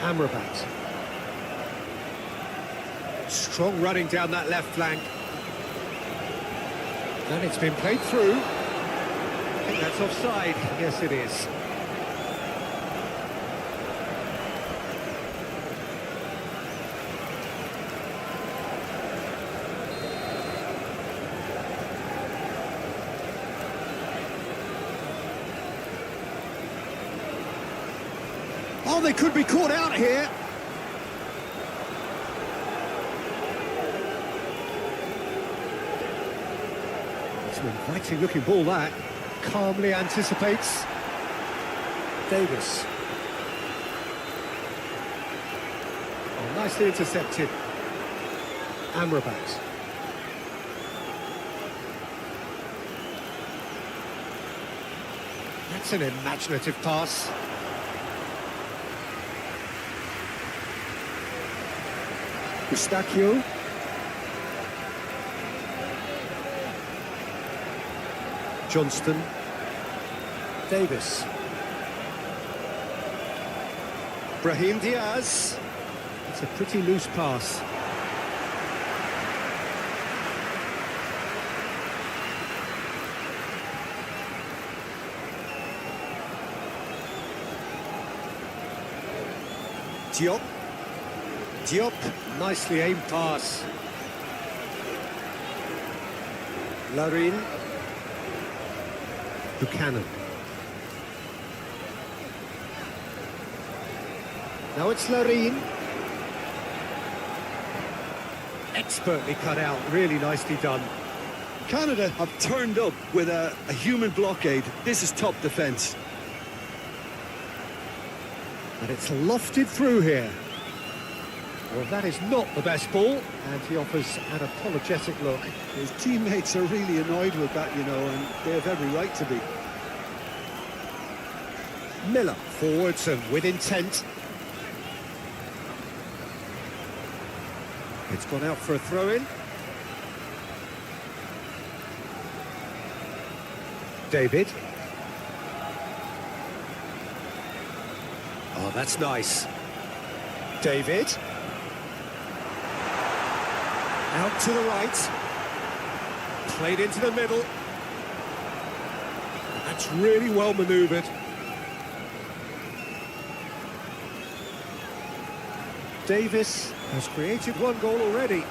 Amrabat. Strong running down that left flank. And it's been played through. I think that's offside. Yes, it is. Oh, they could be caught out here. It's an inviting looking ball, that. Calmly anticipates. Davis. Oh, nicely intercepted. Amrabat. That's an imaginative pass. Eustachio. Johnston. Davis. Brahim Diaz. It's a pretty loose pass. Diop. Diop, nicely aimed pass. Larin. Buchanan. Now it's Larin. Expertly cut out, really nicely done. Canada have turned up with a human blockade. This is top defence. And it's lofted through here. Well, that is not the best ball, and he offers an apologetic look. His teammates are really annoyed with that, you know, and they have every right to be. Miller forwards and with intent. It's gone out for a throw-in. David. Oh, that's nice. David. Out to the right. Played into the middle. That's really well manoeuvred. Davis has created one goal already.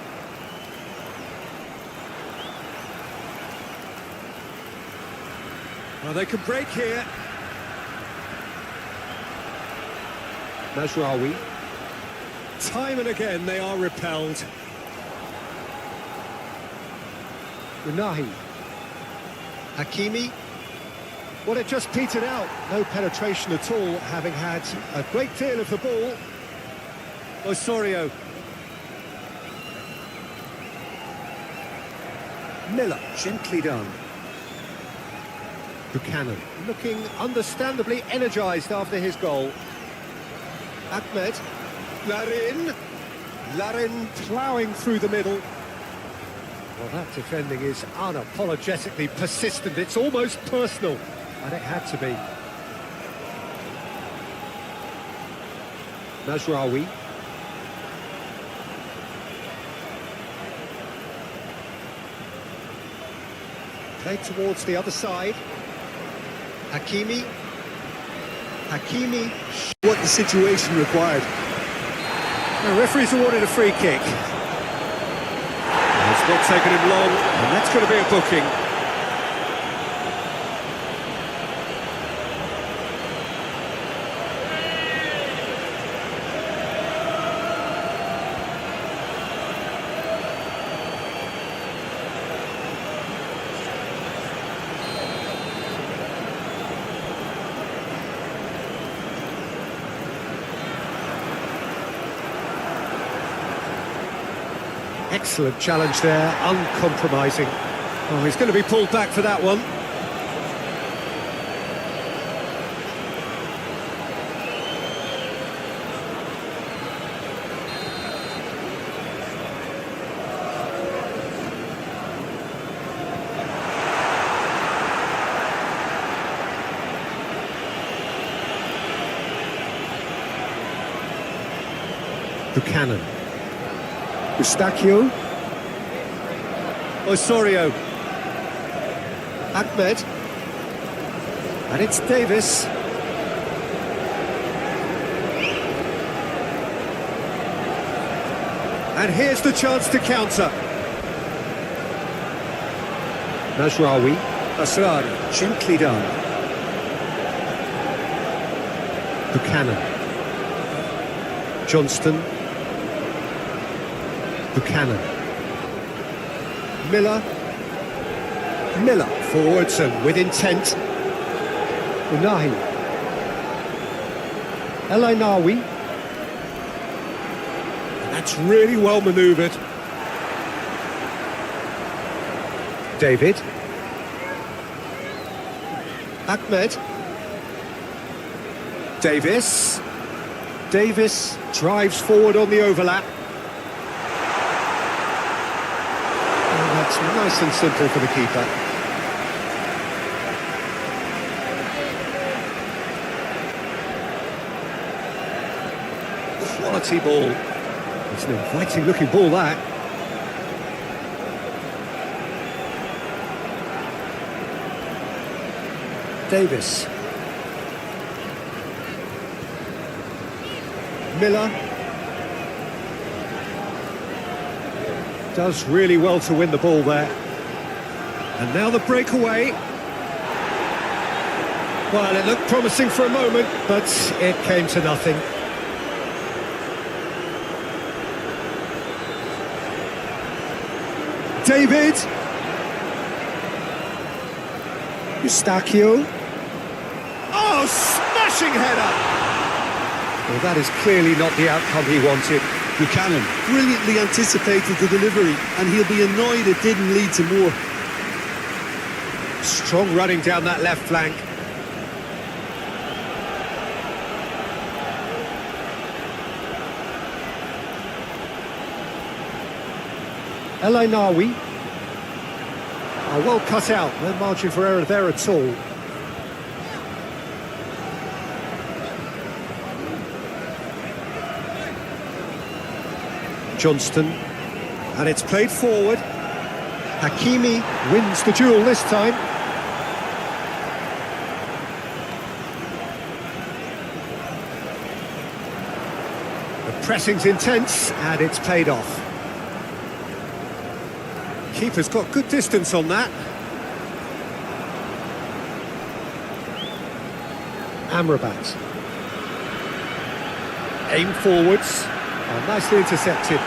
Well, they can break here. Mazraoui. Time and again they are repelled. Unahi. Hakimi. Well, it just petered out. No penetration at all, having had a great deal of the ball. Osorio. Miller, gently done. Buchanan, looking understandably energised after his goal. Ahmed. Larin. Larin ploughing through the middle. Well, that defending is unapologetically persistent. It's almost personal, and it had to be. Mazraoui. Played towards the other side. Hakimi. Hakimi. What the situation required. The referee's awarded a free kick. It's not taken him long, and that's going to be a booking. Excellent challenge there, uncompromising. Oh, he's going to be pulled back for that one. Buchanan. Eustachio. Osorio. Ahmed. And it's Davis. And here's the chance to counter. Najraoui. Asrari. Gently done. Buchanan. Johnston. Buchanan. Miller. Miller forwards and with intent. Unahi. El Ainawi. That's really well manoeuvred. David. Ahmed. Davis. Davis drives forward on the overlap. And that's nice and simple for the keeper. Quality ball. It's an inviting looking ball, that. Davis. Miller. Does really well to win the ball there. And now the breakaway. Well, it looked promising for a moment, but it came to nothing. David. Eustachio. Oh, smashing header! Well, that is clearly not the outcome he wanted. Buchanan brilliantly anticipated the delivery, and he'll be annoyed it didn't lead to more. Strong running down that left flank. El Ainawi. Well cut out, no margin for error there at all. Johnston, and it's played forward. Hakimi wins the duel this time. The pressing's intense, and it's paid off. Keeper's got good distance on that. Amrabat. Aim forwards. Oh, nicely intercepted.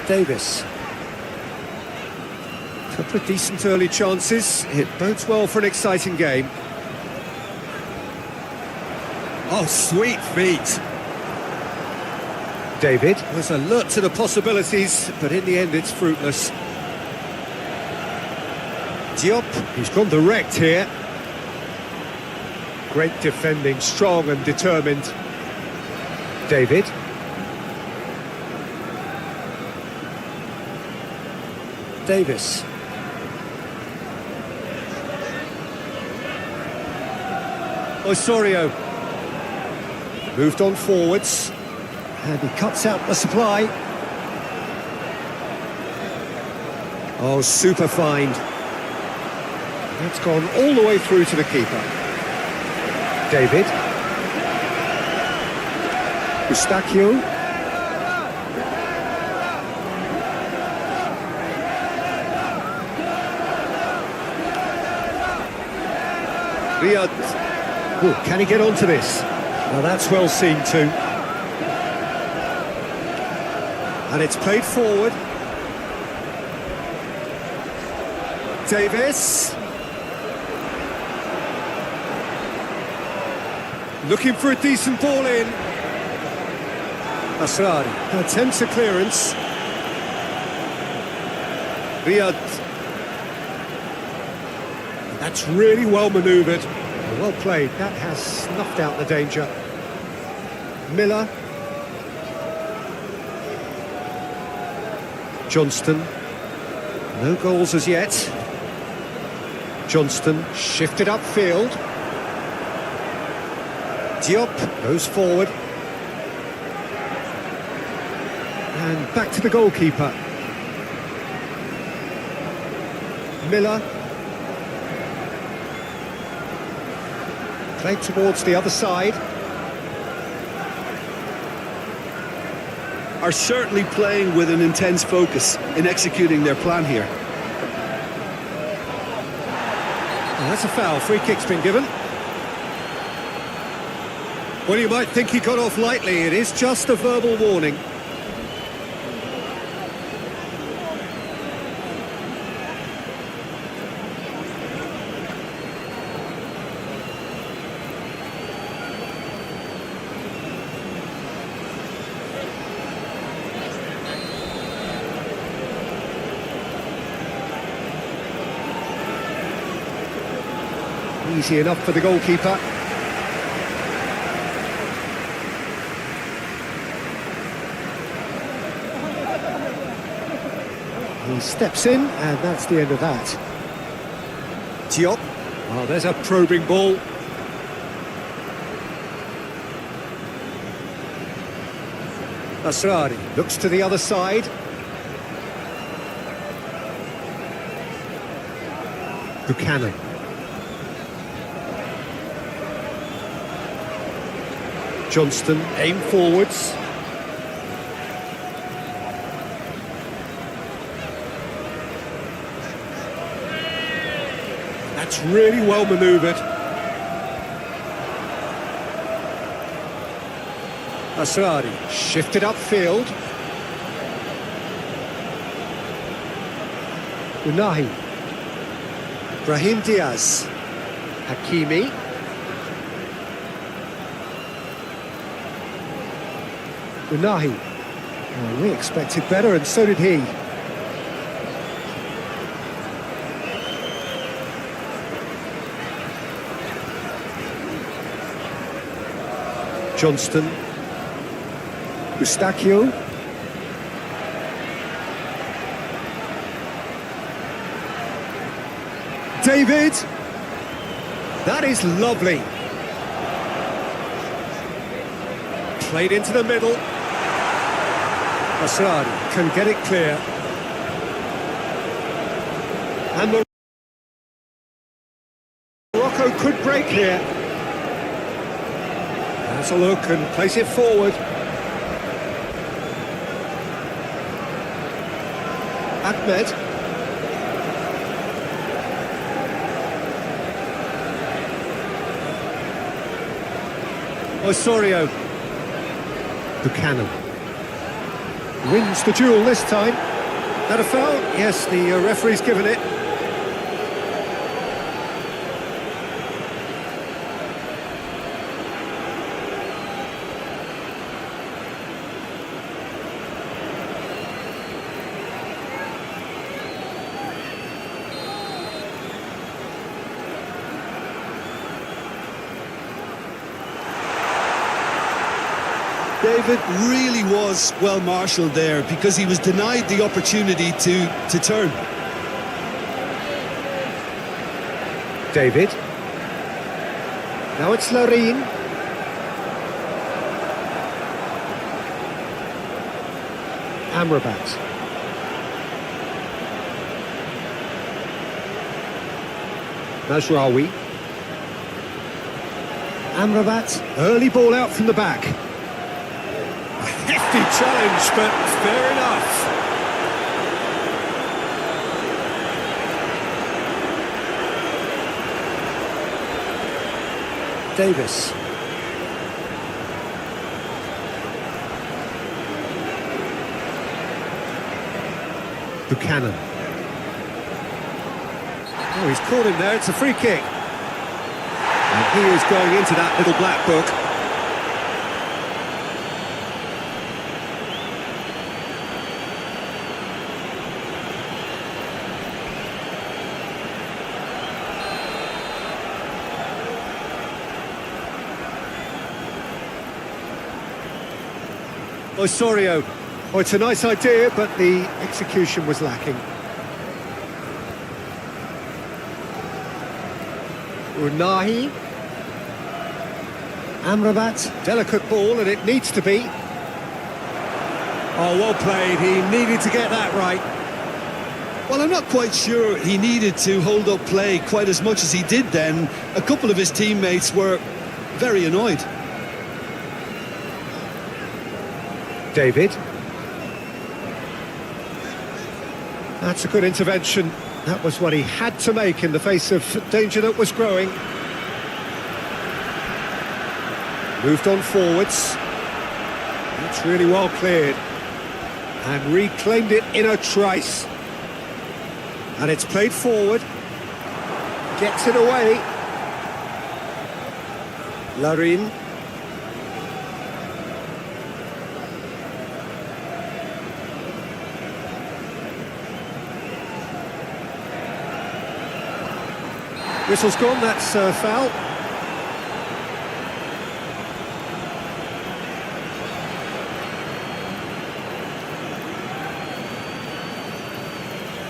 Davis. Couple of decent early chances. It bodes well for an exciting game. Oh, sweet feet. David was alert to the possibilities, but in the end it's fruitless. Diop, he's gone direct here. Great defending, strong and determined. David. Davis. Osorio. Moved on forwards. And he cuts out the supply. Oh, super find. That's gone all the way through to the keeper. David. Eustachio. Riyad. Oh, can he get onto this? Now that's well seen too. And it's played forward. Davis. Looking for a decent ball in. Asrari attempts a clearance. Riyad. That's really well manoeuvred. Well played. That has snuffed out the danger. Miller. Johnston. No goals as yet. Johnston shifted upfield. Diop goes forward. And back to the goalkeeper. Miller. Played towards the other side. Are certainly playing with an intense focus in executing their plan here. And that's a foul. Free kick's been given. Well, you might think he got off lightly. It is just a verbal warning. Easy enough for the goalkeeper. He steps in, and that's the end of that. Diop. Oh, there's a probing ball. Asrari looks to the other side. Buchanan. Johnston, aim forwards. That's really well manoeuvred. Asrari shifted upfield. Unahi. Brahim Diaz. Hakimi. Unahi. Oh, we expected better, and so did he. Johnston. Eustachio. David. That is lovely. Played into the middle. Asrari can get it clear. And Morocco could break here. Has a look and place it forward. Ahmed. Osorio. Buchanan. Wins the duel this time. That a foul? Yes, the referee's given it. David really was well marshalled there because he was denied the opportunity to turn. David. Now it's Larin. Amrabat. Mazraoui. Amrabat. Early ball out from the back. Hefty challenge, but fair enough. Davis. Buchanan. Oh, he's caught him there. It's a free kick. And he is going into that little black book. Osorio. Oh, it's a nice idea, but the execution was lacking. Unahi. Amrabat, delicate ball, and it needs to be. Oh, well played. He needed to get that right. Well, I'm not quite sure he needed to hold up play quite as much as he did then. A couple of his teammates were very annoyed. David. That's a good intervention. That was what he had to make in the face of danger that was growing. Moved on forwards. It's really well cleared. And reclaimed it in a trice. And it's played forward. Gets it away. Larin. Whistle's gone, that's a foul.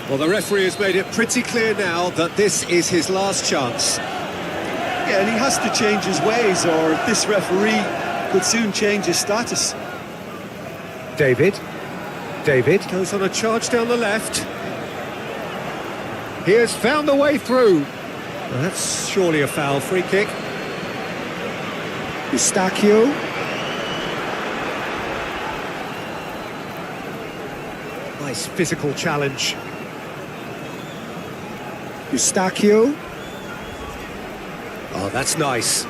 Well, the referee has made it pretty clear now that this is his last chance. Yeah, and he has to change his ways, or this referee could soon change his status. David goes on a charge down the left. He has found the way through. Well, that's surely a foul. Free kick. Eustachio. Nice physical challenge. Eustachio. Oh, that's nice.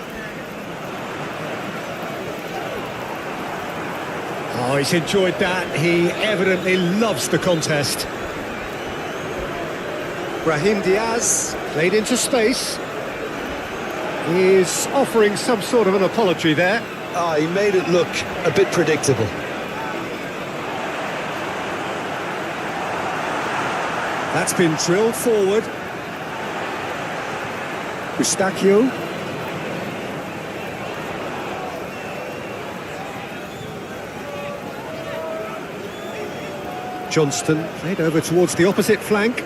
Oh, he's enjoyed that. He evidently loves the contest. Brahim Diaz, played into space. He's offering some sort of an apology there. He made it look a bit predictable. That's been drilled forward. Eustachio. Johnston played over towards the opposite flank.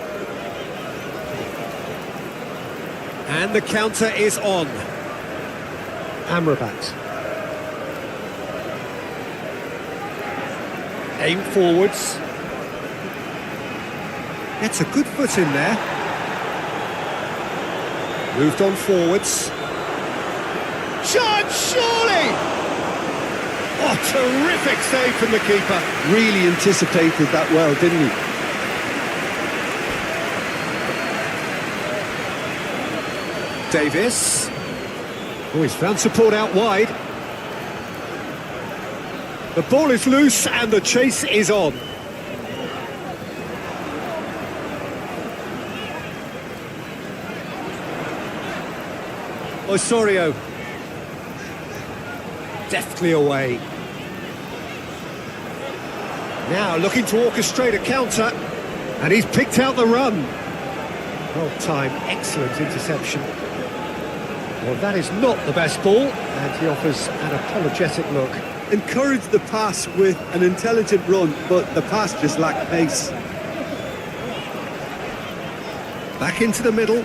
And the counter is on. Amrabat. Aim forwards. Gets a good foot in there. Moved on forwards. Shot, surely! Oh, terrific save from the keeper. Really anticipated that well, didn't he? Davis. Oh, he's found support out wide. The ball is loose and the chase is on. Osorio. Deftly away. Now looking to orchestrate a counter. And he's picked out the run. Well timed, excellent interception. Well, that is not the best ball, and he offers an apologetic look. Encouraged the pass with an intelligent run, but the pass just lacked pace. Back into the middle.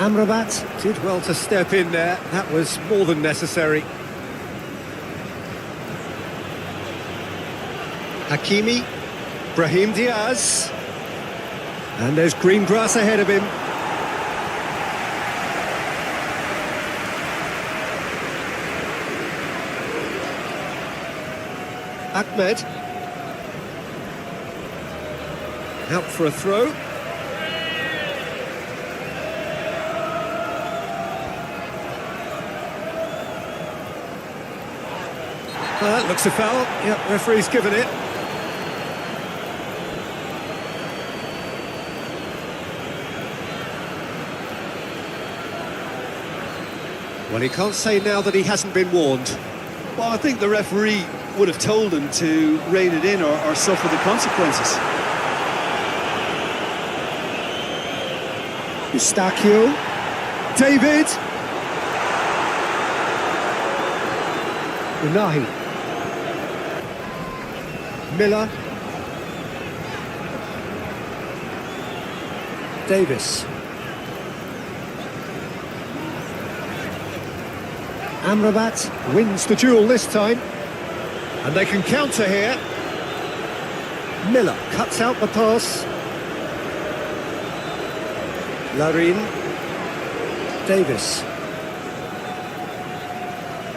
Amrabat did well to step in there. That was more than necessary. Hakimi. Brahim Diaz. And there's green grass ahead of him. Ahmed. Out for a throw. That looks a foul. Yep, referee's given it. Well, he can't say now that he hasn't been warned. Well, I think the referee would have told him to rein it in or suffer the consequences. Eustachio. David. Unahi. Miller. Davis. Amrabat wins the duel this time. And they can counter here. Miller cuts out the pass. Larin. Davis.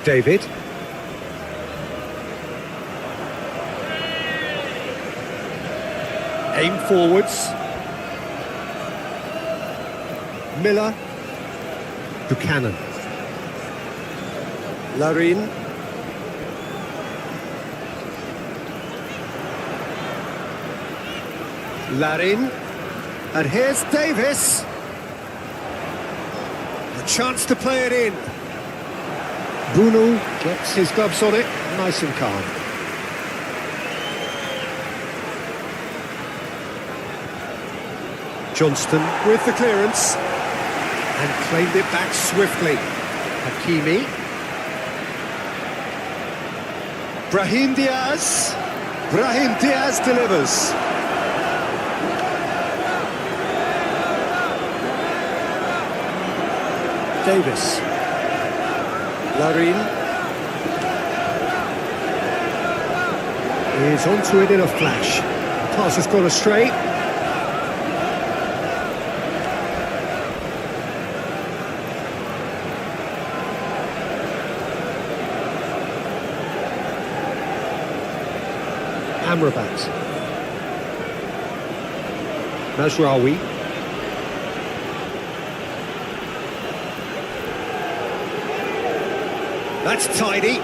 David. Aim forwards. Miller. Buchanan. Larin. Larin. And here's Davis. A chance to play it in. Bruno gets his gloves on it, nice and calm. Johnston with the clearance. And claimed it back swiftly. Hakimi. Brahim Diaz. Brahim Diaz delivers. Davis. Larin. Is onto it in a flash. The pass has gone astray. Amrabat. Mazraoui. That's tidy.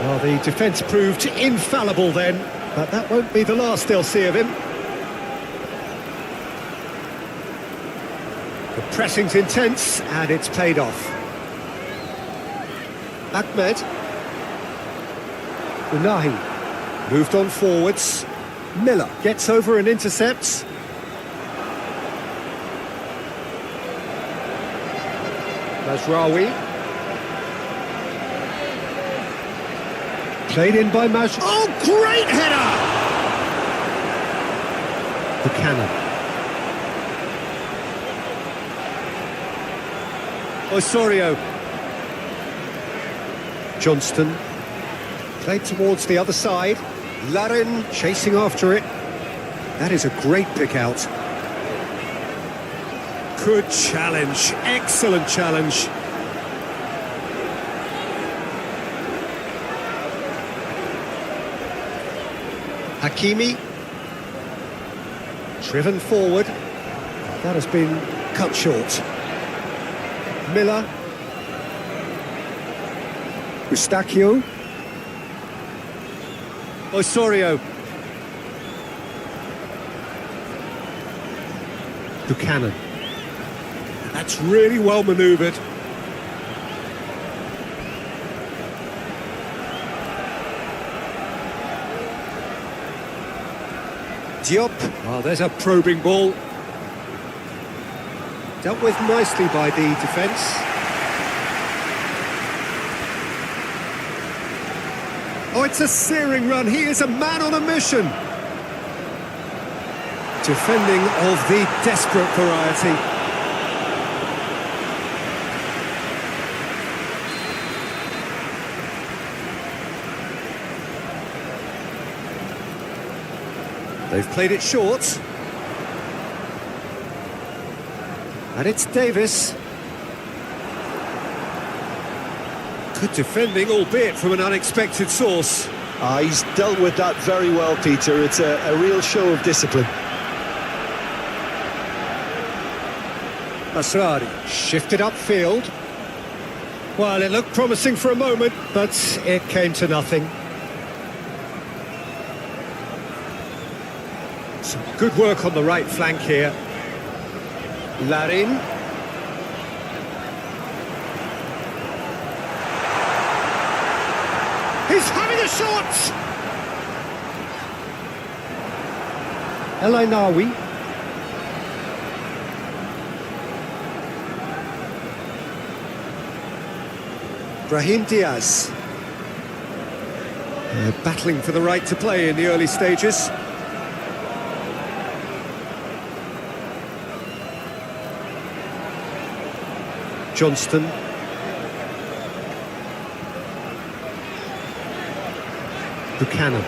Well, the defence proved infallible then, but that won't be the last they'll see of him. The pressing's intense, and it's paid off. Ahmed. Unahi. Moved on forwards. Miller gets over and intercepts. Mazraoui. Played in by Maz. Oh, great header! Buchanan. Osorio. Johnston. Played towards the other side. Larin chasing after it. That is a great pick out. Good challenge. Excellent challenge. Hakimi. Driven forward. That has been cut short. Miller. Eustachio. Osorio. Buchanan. That's really well manoeuvred. Diop. Oh, there's a probing ball. Dealt with nicely by the defence. Oh, it's a searing run. He is a man on a mission. Defending of the desperate variety. They've played it short. And it's Davis. Good defending, albeit from an unexpected source. He's dealt with that very well, Peter. It's a real show of discipline. Asrari shifted upfield. Well, it looked promising for a moment, but it came to nothing. Some good work on the right flank here. Larin. He's having a shot! El Ainawi. Brahim Diaz. Battling for the right to play in the early stages. Johnston. Buchanan.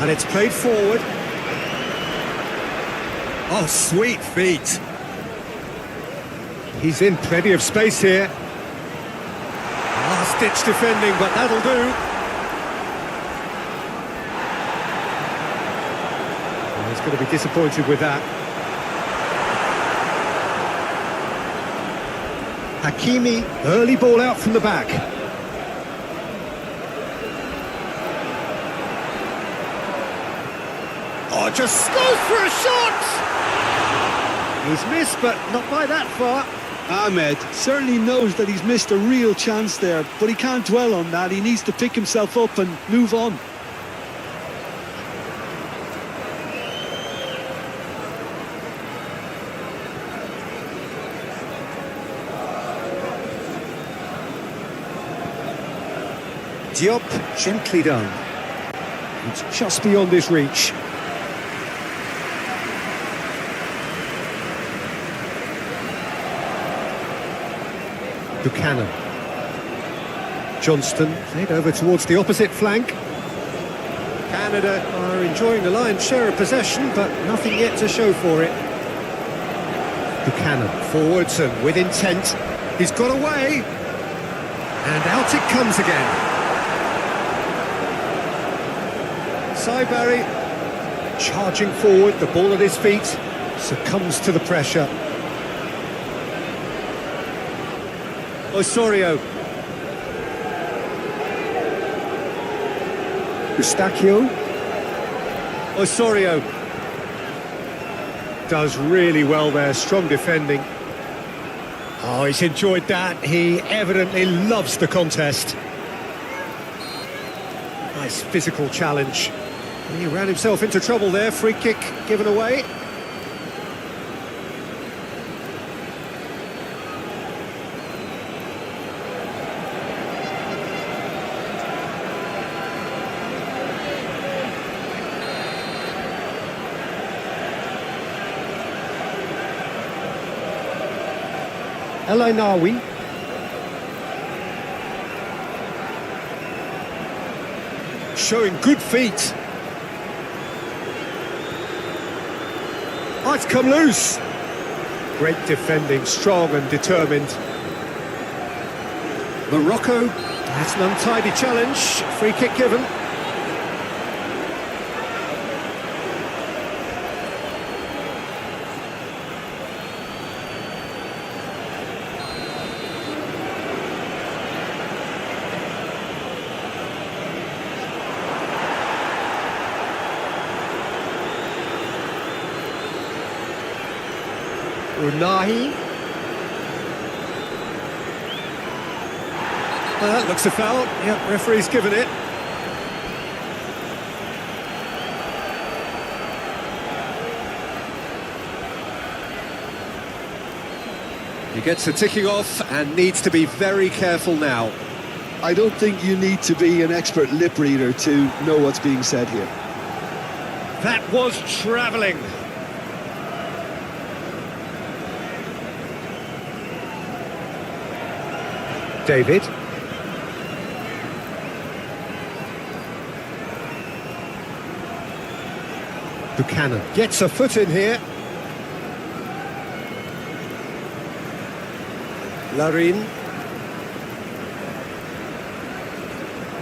And it's played forward. Oh, sweet feet. He's in plenty of space here. Last-ditch defending, but that'll do. Oh, he's going to be disappointed with that. Hakimi, early ball out from the back. Oh, just goes for a shot! He's missed, but not by that far. Ahmed certainly knows that he's missed a real chance there, but he can't dwell on that. He needs to pick himself up and move on. Diop, gently done. It's just beyond his reach. Buchanan. Johnston played over towards the opposite flank. Canada are enjoying the lion's share of possession, but nothing yet to show for it. Buchanan forwards and with intent. He's got away. And out it comes again. Saibari charging forward, the ball at his feet, succumbs to the pressure. Osorio. Eustachio. Osorio. Does really well there, strong defending. Oh, he's enjoyed that. He evidently loves the contest. Nice physical challenge. He ran himself into trouble there, free kick given away. El Ainawi. Showing good feet. Oh, it's come loose. Great defending, strong and determined. Morocco, that's an untidy challenge. Free kick given. Unahi. Well, that looks a foul. Yep, referee's given it. He gets a ticking off and needs to be very careful now. I don't think you need to be an expert lip reader to know what's being said here. That was travelling. David. Buchanan gets a foot in here. Larin.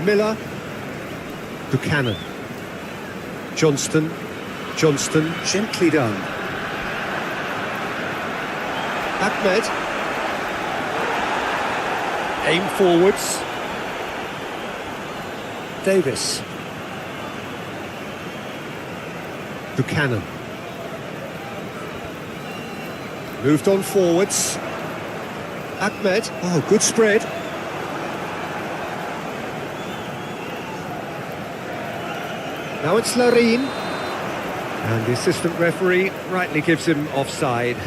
Miller. Buchanan. Johnston. Johnston, gently done. Ahmed. Aim forwards. Davis. Buchanan. Moved on forwards. Ahmed. Oh, good spread. Now it's Larin. And the assistant referee rightly gives him offside.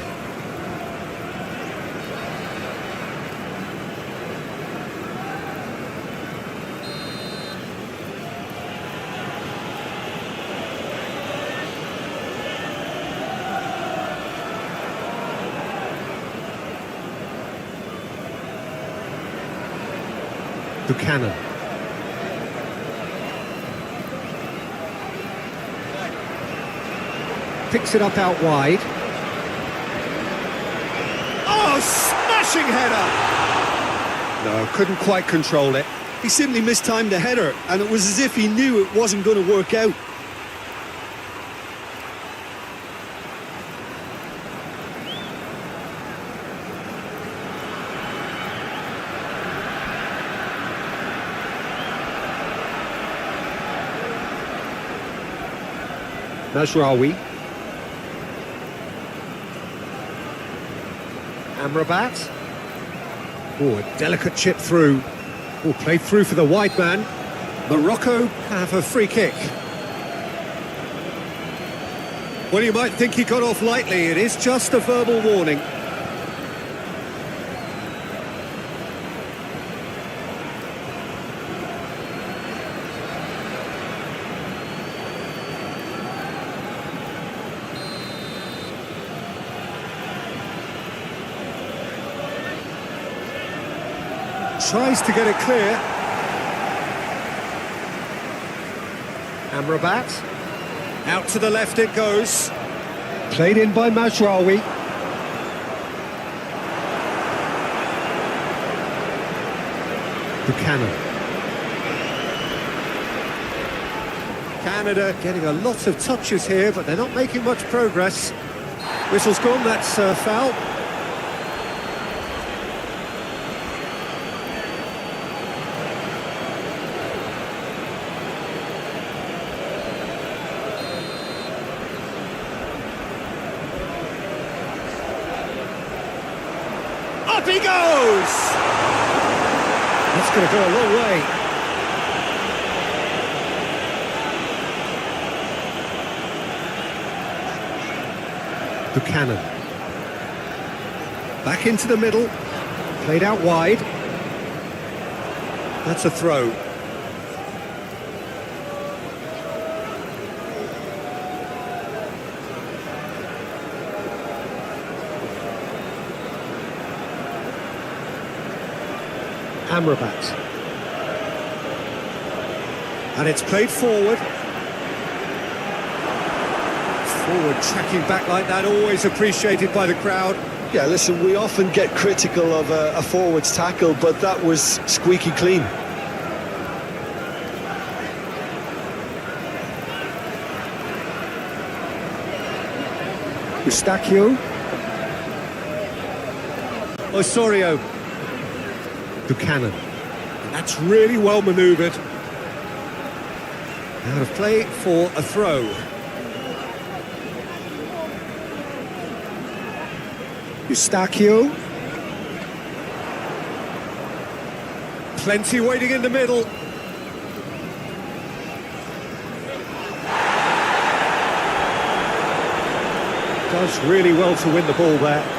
Buchanan. Picks it up out wide. Oh, smashing header! No, couldn't quite control it. He simply mistimed the header, and it was as if he knew it wasn't going to work out. Mazraoui. Amrabat. Oh, a delicate chip through. Oh, played through for the wide man. Morocco have a free kick. Well, you might think he got off lightly. It is just a verbal warning. Tries to get it clear. Amrabat. Out to the left it goes. Played in by Mazraoui. Buchanan. Canada getting a lot of touches here, but they're not making much progress. Whistle's gone, that's a foul. Up he goes! That's going to go a long way. Buchanan. Back into the middle. Played out wide. That's a throw. Amrabat. And it's played forward. Forward tracking back like that, always appreciated by the crowd. Yeah, listen, we often get critical of a forward's tackle, but that was squeaky clean. Eustachio. Osorio. Buchanan. That's really well manoeuvred. Out of play for a throw. Eustachio. Plenty waiting in the middle. Does really well to win the ball there.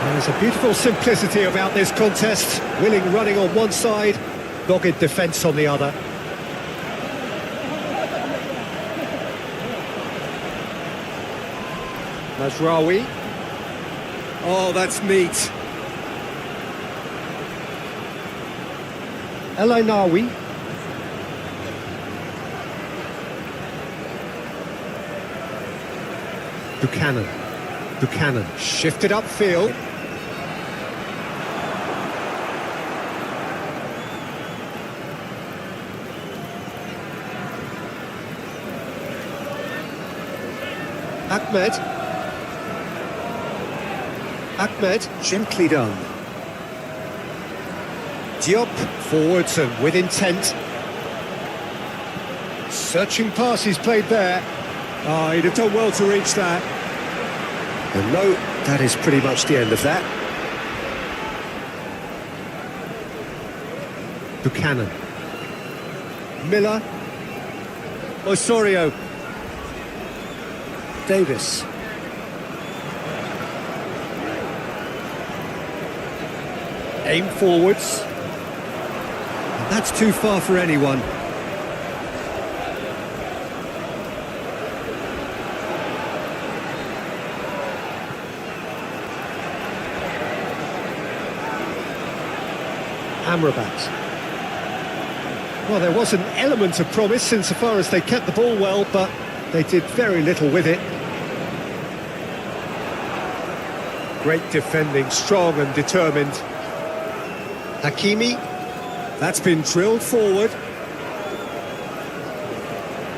There's a beautiful simplicity about this contest. Willing running on one side, dogged defence on the other. Mazraoui. Oh, that's neat. El Ainaoui. Buchanan shifted upfield. Ahmed, gently done. Diop forwards and with intent. Searching pass he's played there. Oh, he'd have done well to reach that. And no, that is pretty much the end of that. Buchanan. Miller. Osorio. Davis. Aim forwards. And that's too far for anyone. Amrabat. Well, there was an element of promise insofar as they kept the ball well, but they did very little with it. Great defending, strong and determined. Hakimi, that's been drilled forward.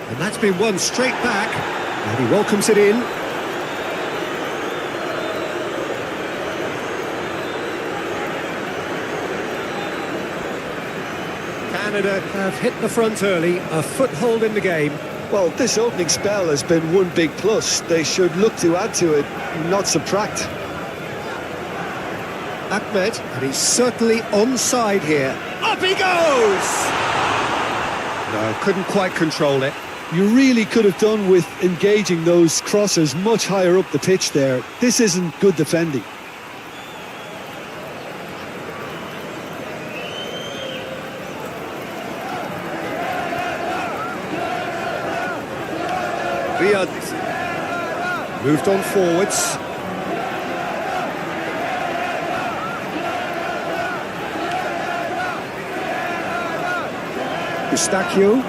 And that's been won straight back, and he welcomes it in. Canada have hit the front early, a foothold in the game. Well, this opening spell has been one big plus. They should look to add to it, not subtract. Ahmed, and he's certainly onside here. Up he goes! No, couldn't quite control it. You really could have done with engaging those crossers much higher up the pitch there. This isn't good defending. Riyad moved on forwards. Eustachio.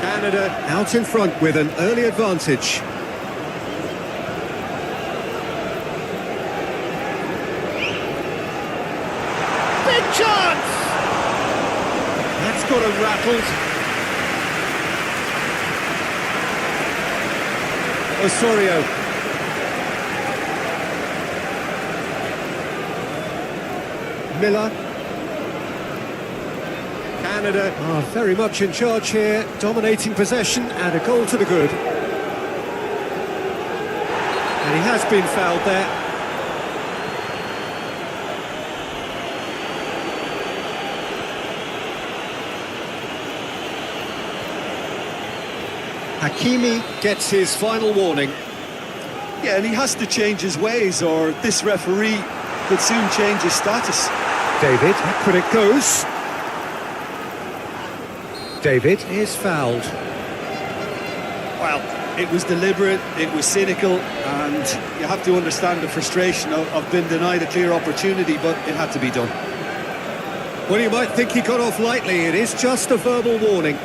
Canada out in front with an early advantage. Big chance! That's got him rattled. Osorio. Miller. Canada are very much in charge here, dominating possession and a goal to the good. And he has been fouled there. Hakimi gets his final warning. Yeah, and he has to change his ways, or this referee could soon change his status. David, back when it goes. David is fouled. Well, it was deliberate, it was cynical, and you have to understand the frustration of being denied a clear opportunity, but it had to be done. Well, you might think he got off lightly. It is just a verbal warning.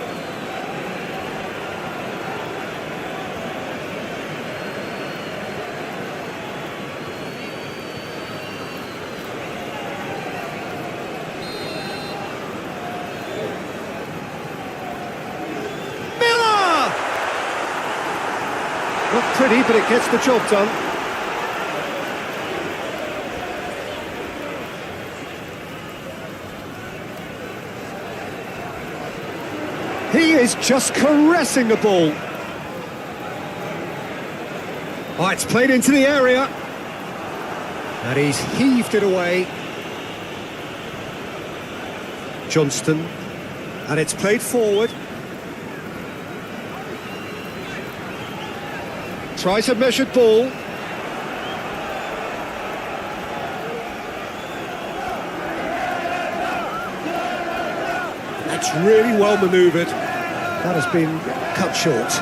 Not pretty, but it gets the job done. He is just caressing the ball. Oh, it's played into the area. And he's heaved it away. Johnston. And it's played forward. Tries a measured ball. That's really well manoeuvred. That has been cut short.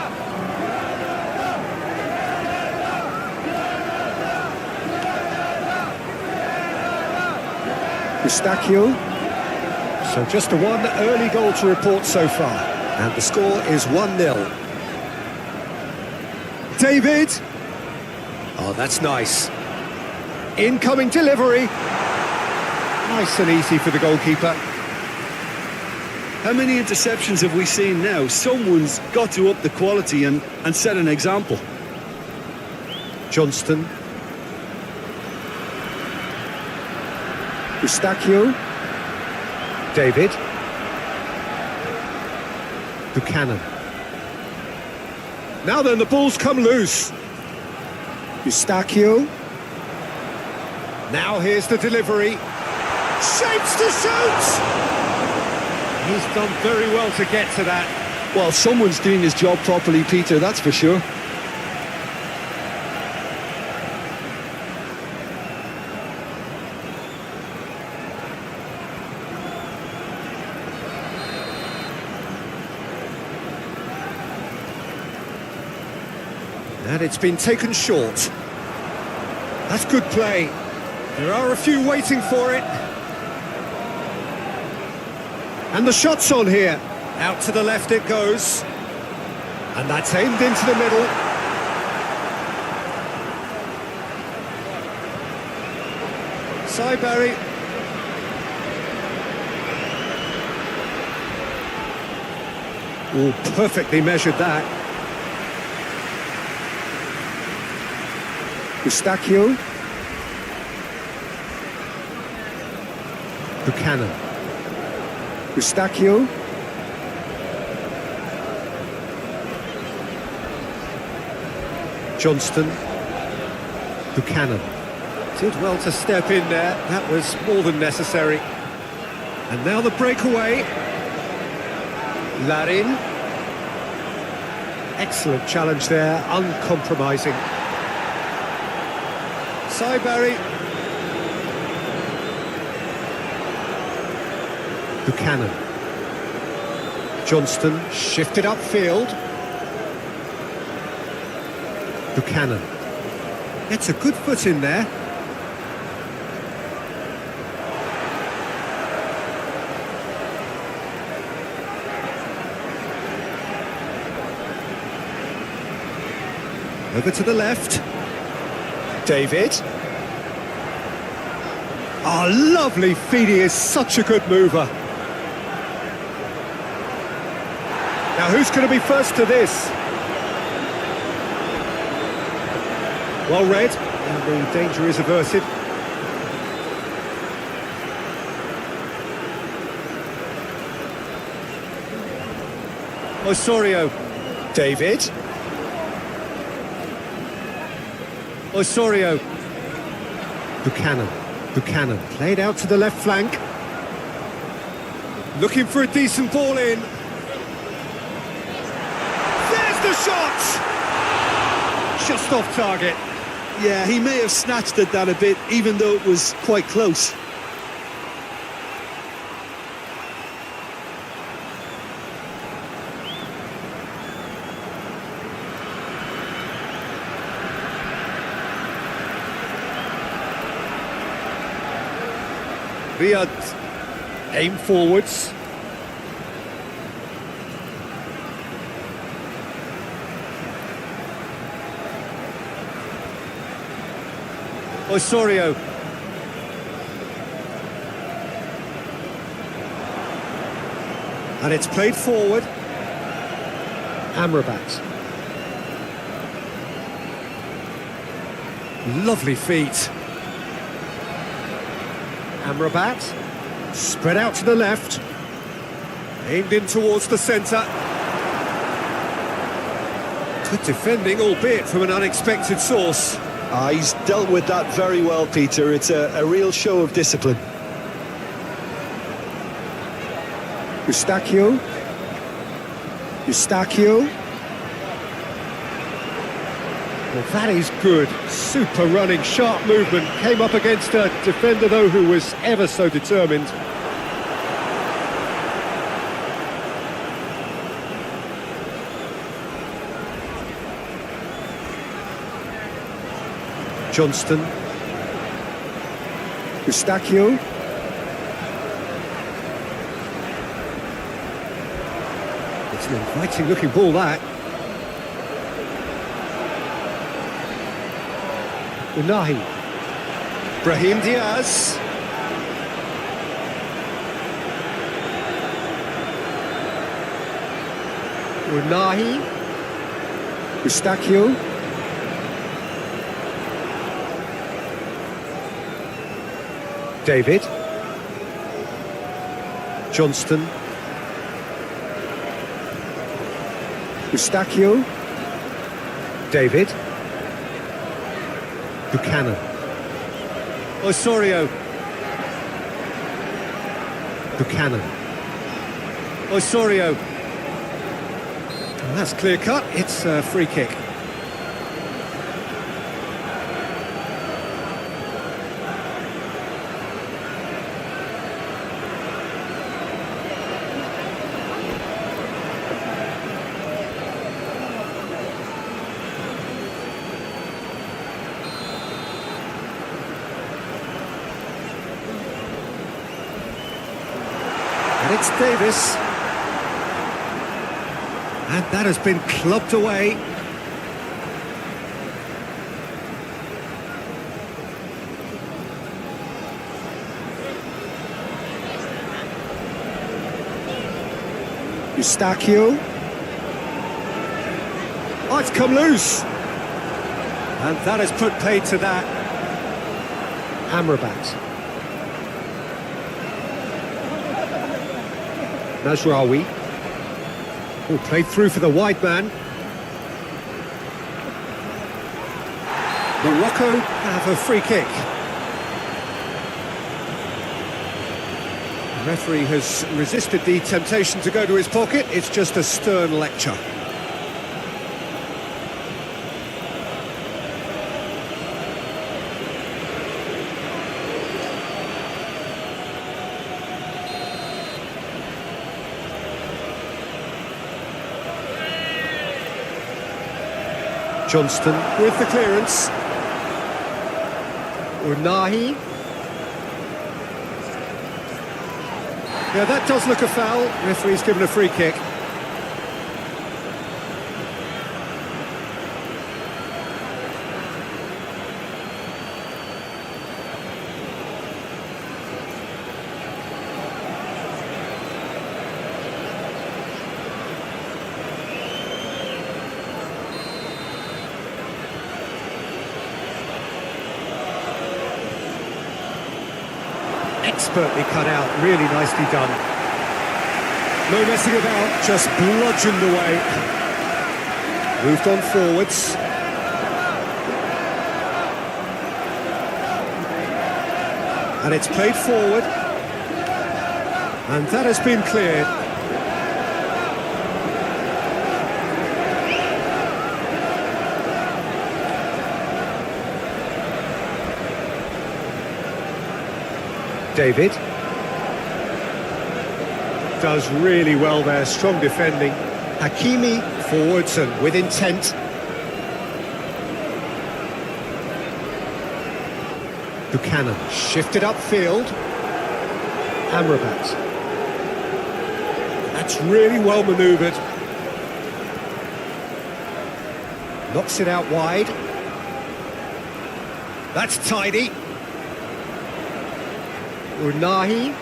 Eustachio. So just a one early goal to report so far. And the score is 1-0. David. Oh, that's nice. Incoming delivery. Nice and easy for the goalkeeper. How many interceptions have we seen now? Someone's got to up the quality and set an example. Johnston. Eustachio. David. Buchanan. Now then, the ball's come loose. Eustachio. Now here's the delivery. Shapes to shoot! He's done very well to get to that. Well, someone's doing his job properly, Peter, that's for sure. And it's been taken short. That's good play. There are a few waiting for it. And the shot's on here. Out to the left it goes. And that's aimed into the middle. Barry. Oh, perfectly measured that. Eustachio. Buchanan. Eustachio. Johnston. Buchanan. Did well to step in there, that was more than necessary. And now the breakaway. Larin. Excellent challenge there, uncompromising. Barry. Buchanan. Johnston shifted upfield. Buchanan. Gets a good foot in there. Over to the left. David. Oh, lovely feed. He is such a good mover. Now, who's going to be first to this? Well read, and the danger is averted. Osorio. David. Osorio. Buchanan. Buchanan played out to the left flank. Looking for a decent ball in. There's the shot! Just off target. Yeah, he may have snatched at that a bit, even though it was quite close. Riyad aim forwards. Osorio. And it's played forward. Amrabat. Lovely feet. Amrabat, spread out to the left, aimed in towards the centre. Good defending, albeit from an unexpected source. He's dealt with that very well, Peter. It's a real show of discipline. Eustachio. Eustachio. Well, that is good. Super running, sharp movement. Came up against a defender, though, who was ever so determined. Johnston. Eustachio. It's an inviting-looking ball, that. Unahi. Brahim Diaz. Unahi. Eustachio. David. Johnston. Eustachio. David. Buchanan. Osorio. Buchanan. Osorio. And that's clear cut. It's a free kick. It's Davis. And that has been clubbed away. Eustachio. Oh, it's come loose. And that has put paid to that. Amrabat. Nasraoui. Oh, played through for the wide man. Morocco have a free kick. The referee has resisted the temptation to go to his pocket. It's just a stern lecture. Johnston with the clearance. Unahi. Yeah, that does look a foul. Referee's given a free kick. Expertly cut out, really nicely done. No messing about, just bludgeoned away. Moved on forwards. And it's played forward. And that has been cleared. David does really well there, strong defending. Hakimi forwards and with intent. Buchanan shifted upfield. Amrabat. That's really well manoeuvred. Knocks it out wide. That's tidy. Unahi.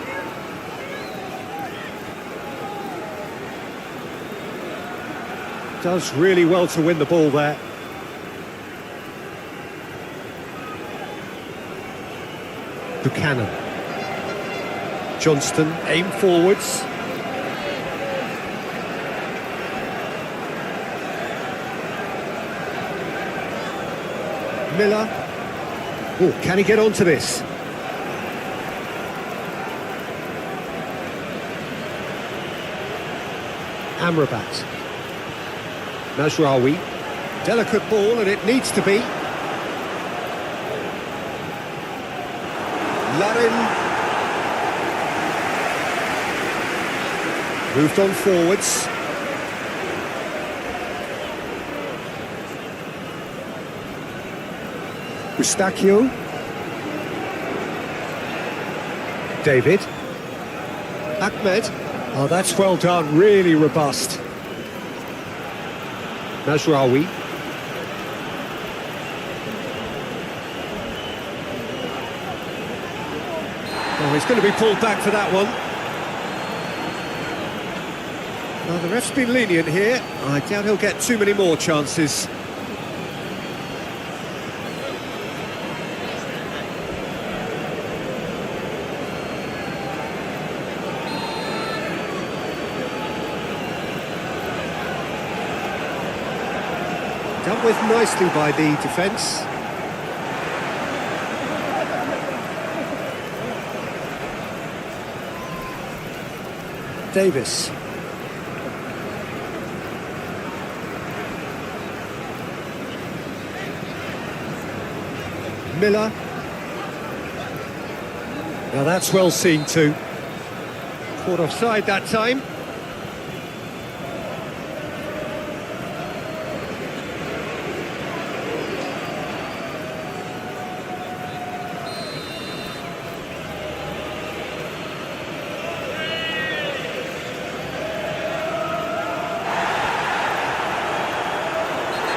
Does really well to win the ball there. Buchanan. Johnston, aim forwards. Miller. Oh, can he get onto this? Amrabat. Nasraoui. Delicate ball, and it needs to be. Larin. Moved on forwards. Eustachio. David. Ahmed. Oh, that's well done, really robust. Nasraoui. Oh, he's going to be pulled back for that one. Well, the ref's been lenient here. I doubt he'll get too many more chances. Dealt with nicely by the defence. Davis. Miller. Now that's well seen too. Caught offside that time.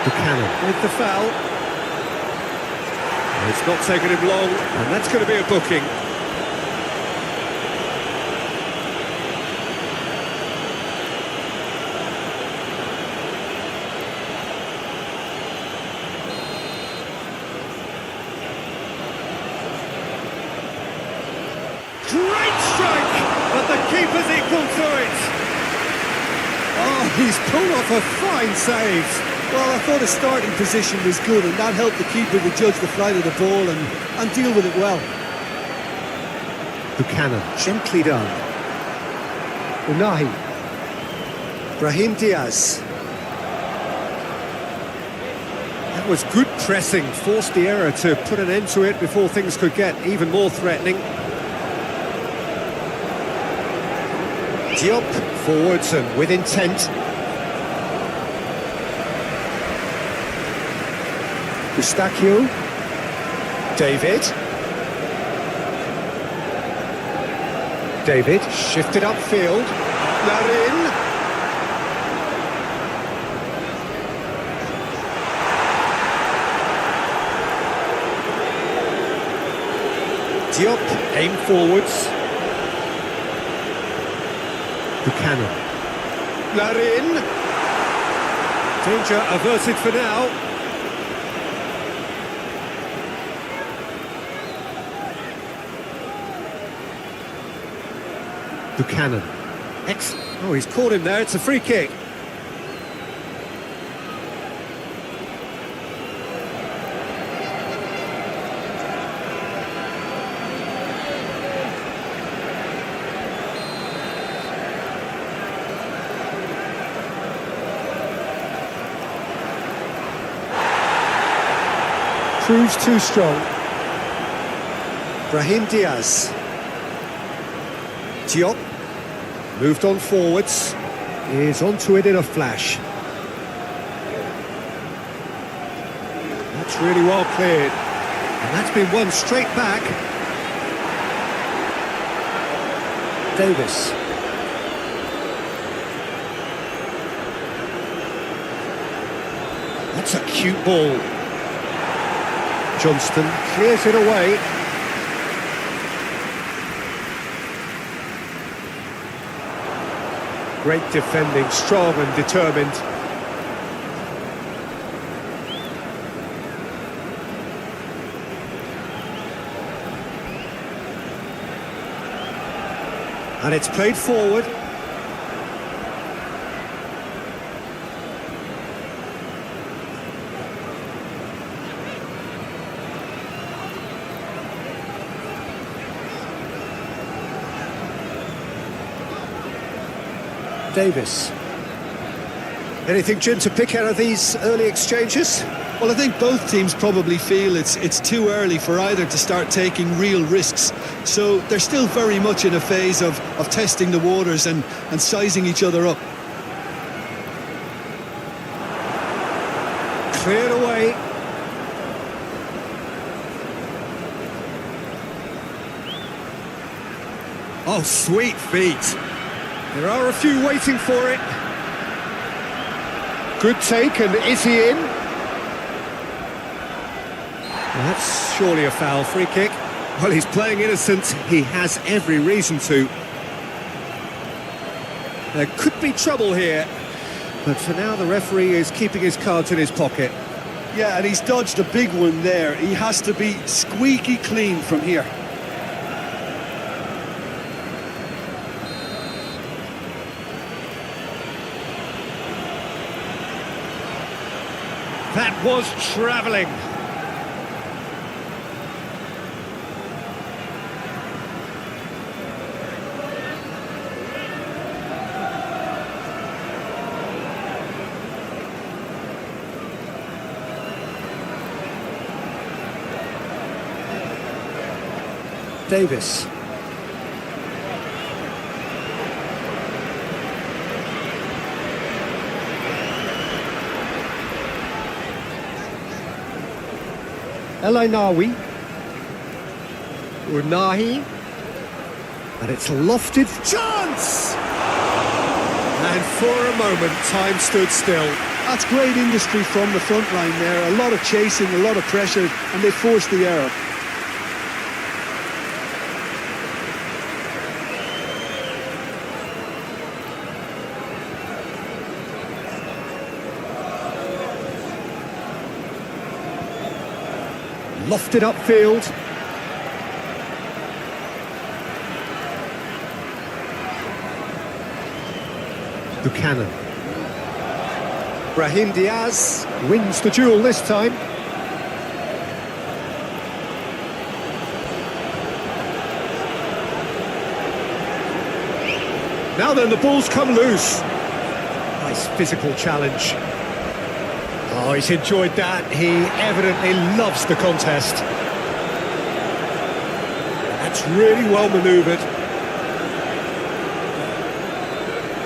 Buchanan with the foul. It's not taken him long, and that's going to be a booking. Great strike, but the keeper's equal to it. Oh, he's pulled off a fine save. Well, I thought his starting position was good, and that helped the keeper to judge the flight of the ball and deal with it well. Buchanan, gently done. Unahi. Brahim Diaz. That was good pressing, forced the error to put an end to it before things could get even more threatening. Diop forwards and with intent. Eustachio. David. David shifted upfield. Larin. Diop aimed forwards. Buchanan. Larin. Danger averted for now. Buchanan. Oh, he's caught him there. It's a free kick. Proves too strong. Brahim Diaz. Diop moved on forwards. Is onto it in a flash. That's really well cleared. And that's been won straight back. Davis. That's a cute ball. Johnston clears it away. Great defending, strong and determined. And it's played forward. Davis. Anything, Jim, to pick out of these early exchanges? Well, I think both teams probably feel it's too early for either to start taking real risks. So they're still very much in a phase of testing the waters and sizing each other up. Cleared away. Oh, sweet feet. There are a few waiting for it. Good take, and is he in? Well, that's surely a foul. Free kick. Well, he's playing innocent. He has every reason to. There could be trouble here. But for now, the referee is keeping his cards in his pocket. Yeah, and he's dodged a big one there. He has to be squeaky clean from here. That was travelling. Davis. Elainawi. Unahi. And it's lofted. Chance! And for a moment, time stood still. That's great industry from the front line there. A lot of chasing, a lot of pressure, and they forced the error. Lofted upfield. Buchanan. Brahim Diaz wins the duel this time. Now then, the ball's come loose. Nice physical challenge. Oh, he's enjoyed that. He evidently loves the contest. That's really well manoeuvred.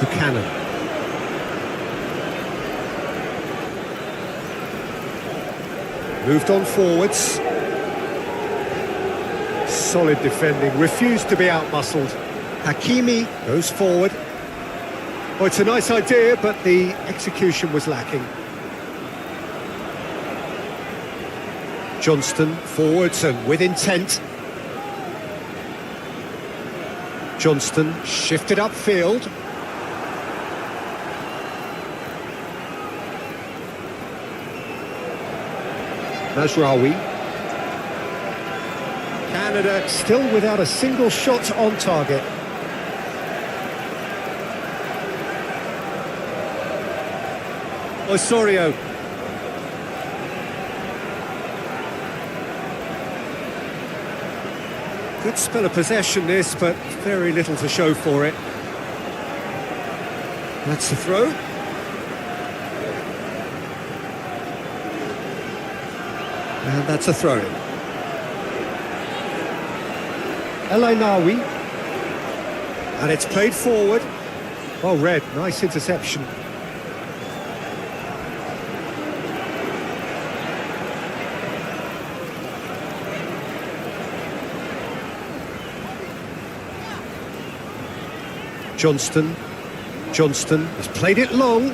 Buchanan. Moved on forwards. Solid defending, refused to be outmuscled. Hakimi goes forward. Oh, it's a nice idea, but the execution was lacking. Johnston forwards and with intent. Johnston shifted upfield. Mazraoui. Canada still without a single shot on target. Osorio. Good spell of possession this, but very little to show for it. That's the throw. And that's a throw-in. El Ainaoui. And it's played forward. Well read, nice interception. Johnston has played it long.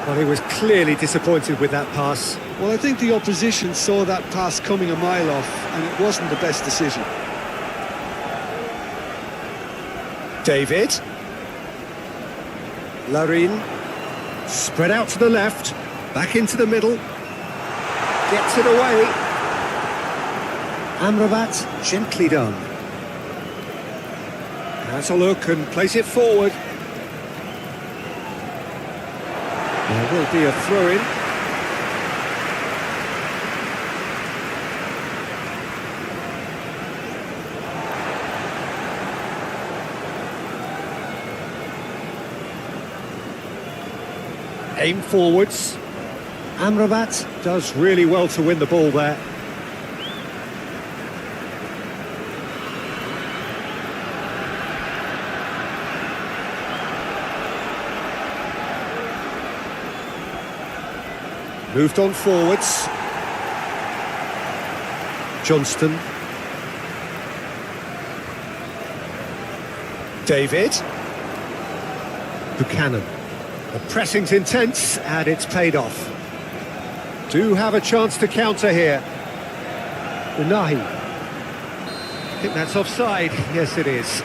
Well, he was clearly disappointed with that pass. Well, I think the opposition saw that pass coming a mile off, and it wasn't the best decision. David. Larin. Spread out to the left. Back into the middle. Gets it away. Amrabat, gently done. Has a look and plays it forward. There will be a throw-in. Aim forwards. Amrabat does really well to win the ball there. Moved on forwards. Johnston. David. Buchanan. The pressing's intense and it's paid off. Do have a chance to counter here. Unahi. I think that's offside. Yes, it is.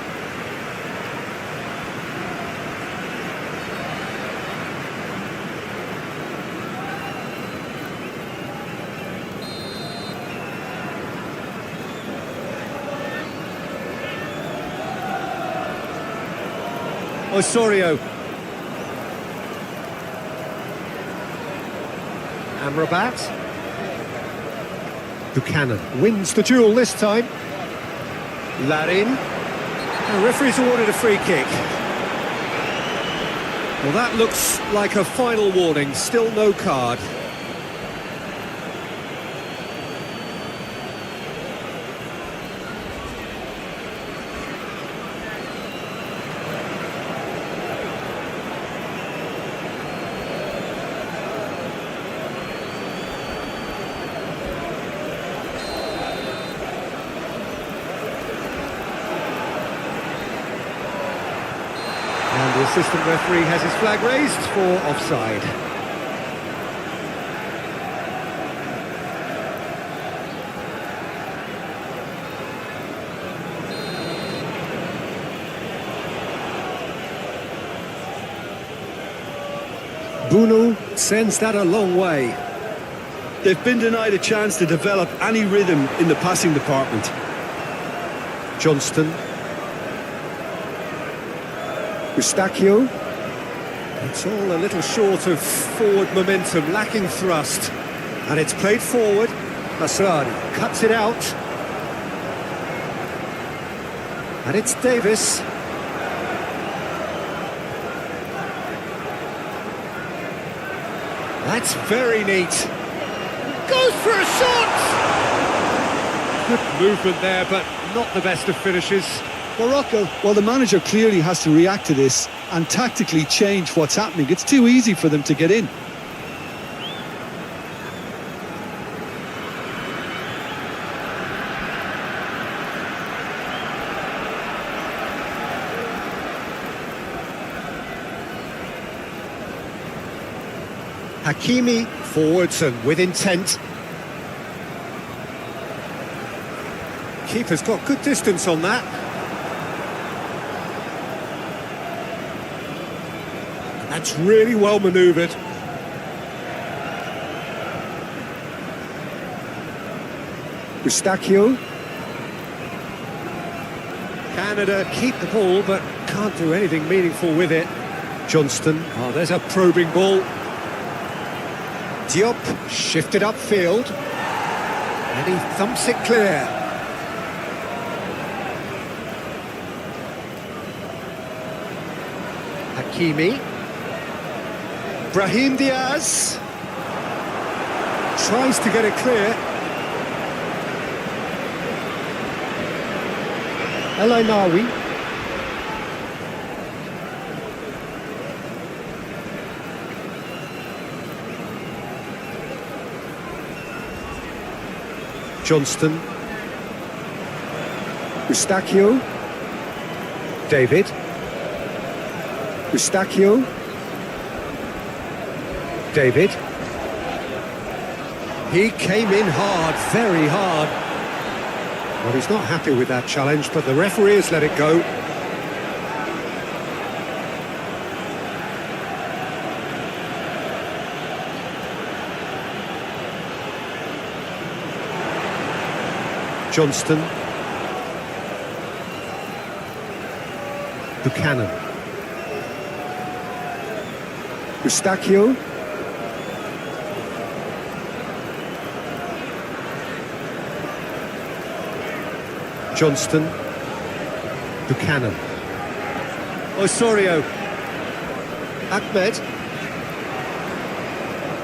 Osorio. Amrabat. Buchanan wins the duel this time. Larin. The referee's awarded a free kick. Well, that looks like a final warning. Still no card. And the assistant referee has his flag raised for offside. Bunu sends that a long way. They've been denied a chance to develop any rhythm in the passing department. Johnston. Eustachio. It's all a little short of forward momentum, lacking thrust. And it's played forward. Masrani cuts it out. And it's Davis. That's very neat. Goes for a shot! Good movement there, but not the best of finishes. Morocco, well, the manager clearly has to react to this and tactically change what's happening. It's too easy for them to get in. Hakimi forwards and with intent. Keeper's got good distance on that. And that's really well manoeuvred. Eustachio. Canada keep the ball but can't do anything meaningful with it. Johnston. Oh, there's a probing ball. Diop shifted upfield, and he thumps it clear. Hakimi. Brahim Diaz tries to get it clear. El Ainawi. Johnston. Eustachio. David. Eustachio. David. He came in hard, very hard. Well, he's not happy with that challenge, but the referee has let it go. Johnston. Buchanan. Eustachio. Johnston. Buchanan. Osorio. Ahmed.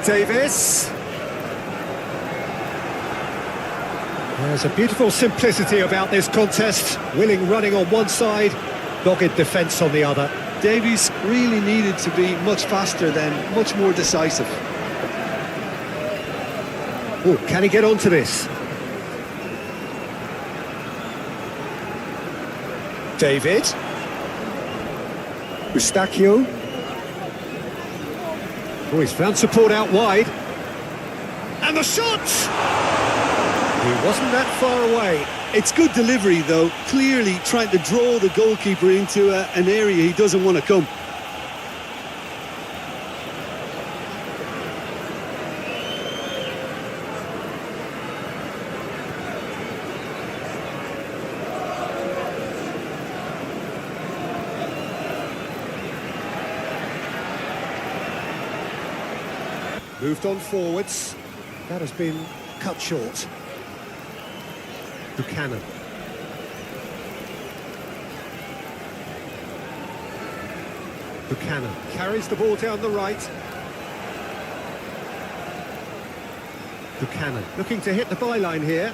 Davis. There's a beautiful simplicity about this contest. Willing running on one side, dogged defence on the other. Davies really needed to be much faster then, much more decisive. Oh, can he get onto this? David. Eustachio. Oh, he's found support out wide. And the shot! He wasn't that far away. It's good delivery, though. Clearly trying to draw the goalkeeper into an area he doesn't want to come. Moved on forwards. That has been cut short. Buchanan. Buchanan carries the ball down the right. Buchanan looking to hit the byline here.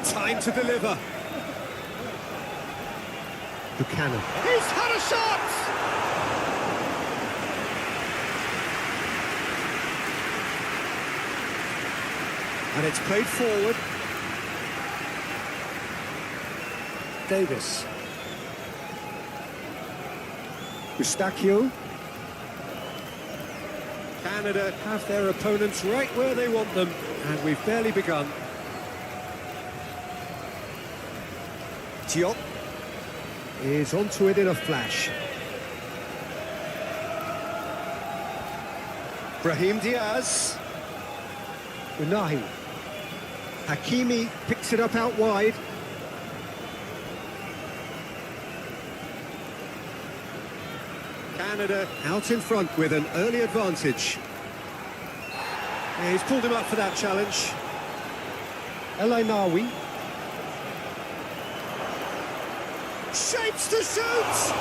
Time to deliver. Buchanan. He's had a shot! And it's played forward. Davis. Eustachio. Canada have their opponents right where they want them, and we've barely begun. Diop is onto it in a flash. Brahim Diaz. Unahi. Hakimi picks it up out wide. Canada out in front with an early advantage. Yeah, he's pulled him up for that challenge. El Ainawi. Shapes to shoot!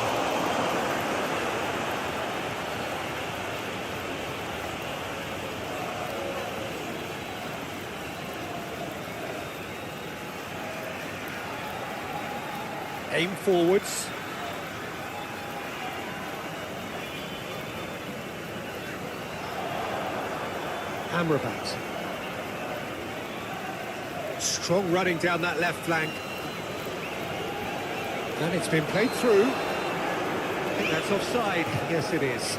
Aim forwards. Amrabat. Strong running down that left flank. And it's been played through. I think that's offside. Yes, it is.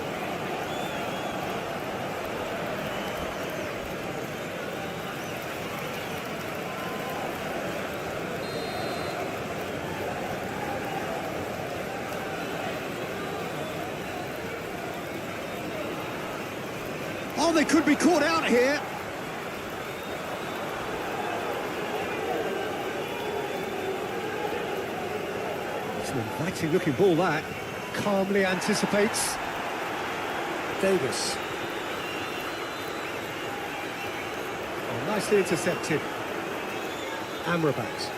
Oh, they could be caught out here. It's an inviting looking ball, that. Calmly anticipates. Davis. Oh, nicely intercepted. Amrabat.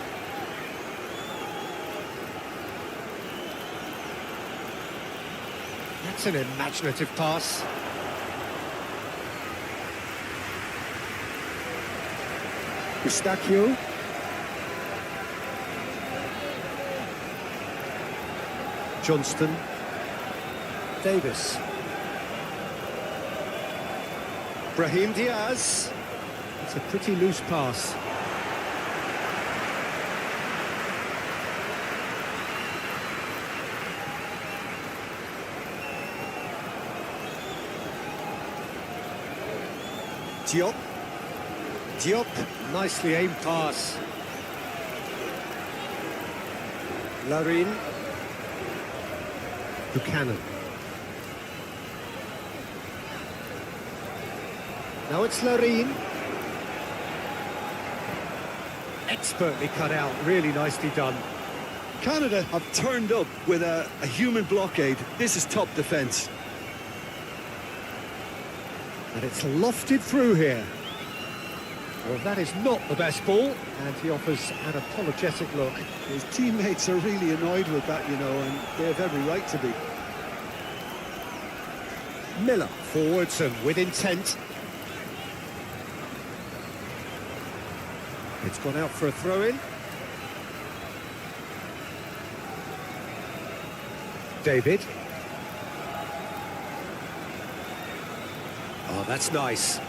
That's an imaginative pass. Eustachio. Johnston. Davis. Brahim Diaz. It's a pretty loose pass. Diop. Diop, nicely aimed pass. Larin. Buchanan. Now it's Larin. Expertly cut out, really nicely done. Canada have turned up with a human blockade. This is top defence. And it's lofted through here. Well, that is not the best ball, and he offers an apologetic look. His teammates are really annoyed with that, you know, and they have every right to be. Miller forwards and with intent. It's gone out for a throw-in. David. Oh, that's nice.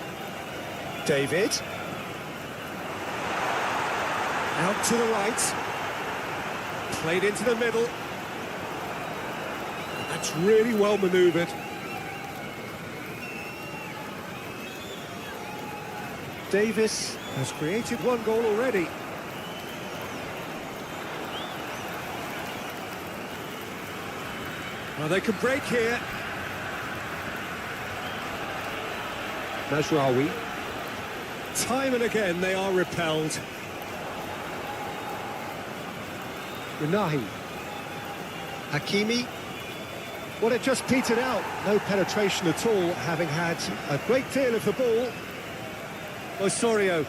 David. Out to the right. Played into the middle. That's really well manoeuvred. Davis has created one goal already. Well, they can break here. Mazraoui. Time and again they are repelled. Unahi. Hakimi. Well, it just petered out. No penetration at all, having had a great deal of the ball. Osorio.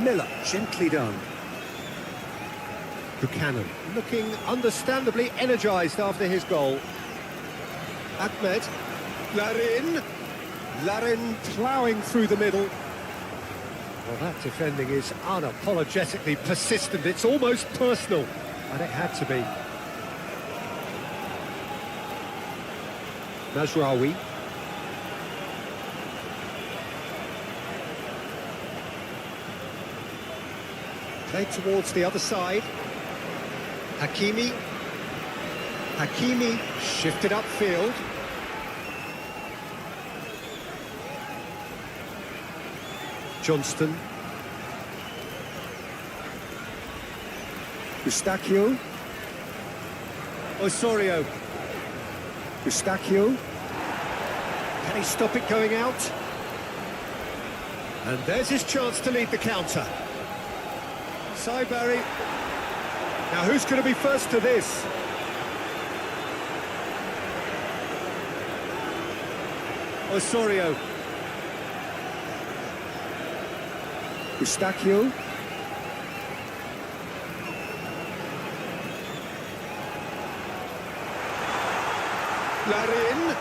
Miller, gently done. Buchanan, looking understandably energised after his goal. Ahmed. Larin. Larin ploughing through the middle. Well, that defending is unapologetically persistent. It's almost personal, and it had to be. Mazraoui. Played towards the other side. Hakimi. Hakimi shifted upfield. Johnston. Eustachio. Osorio. Eustachio. Can he stop it going out? And there's his chance to lead the counter. Saibari. Now who's going to be first to this? Osorio. Eustachio. Larin.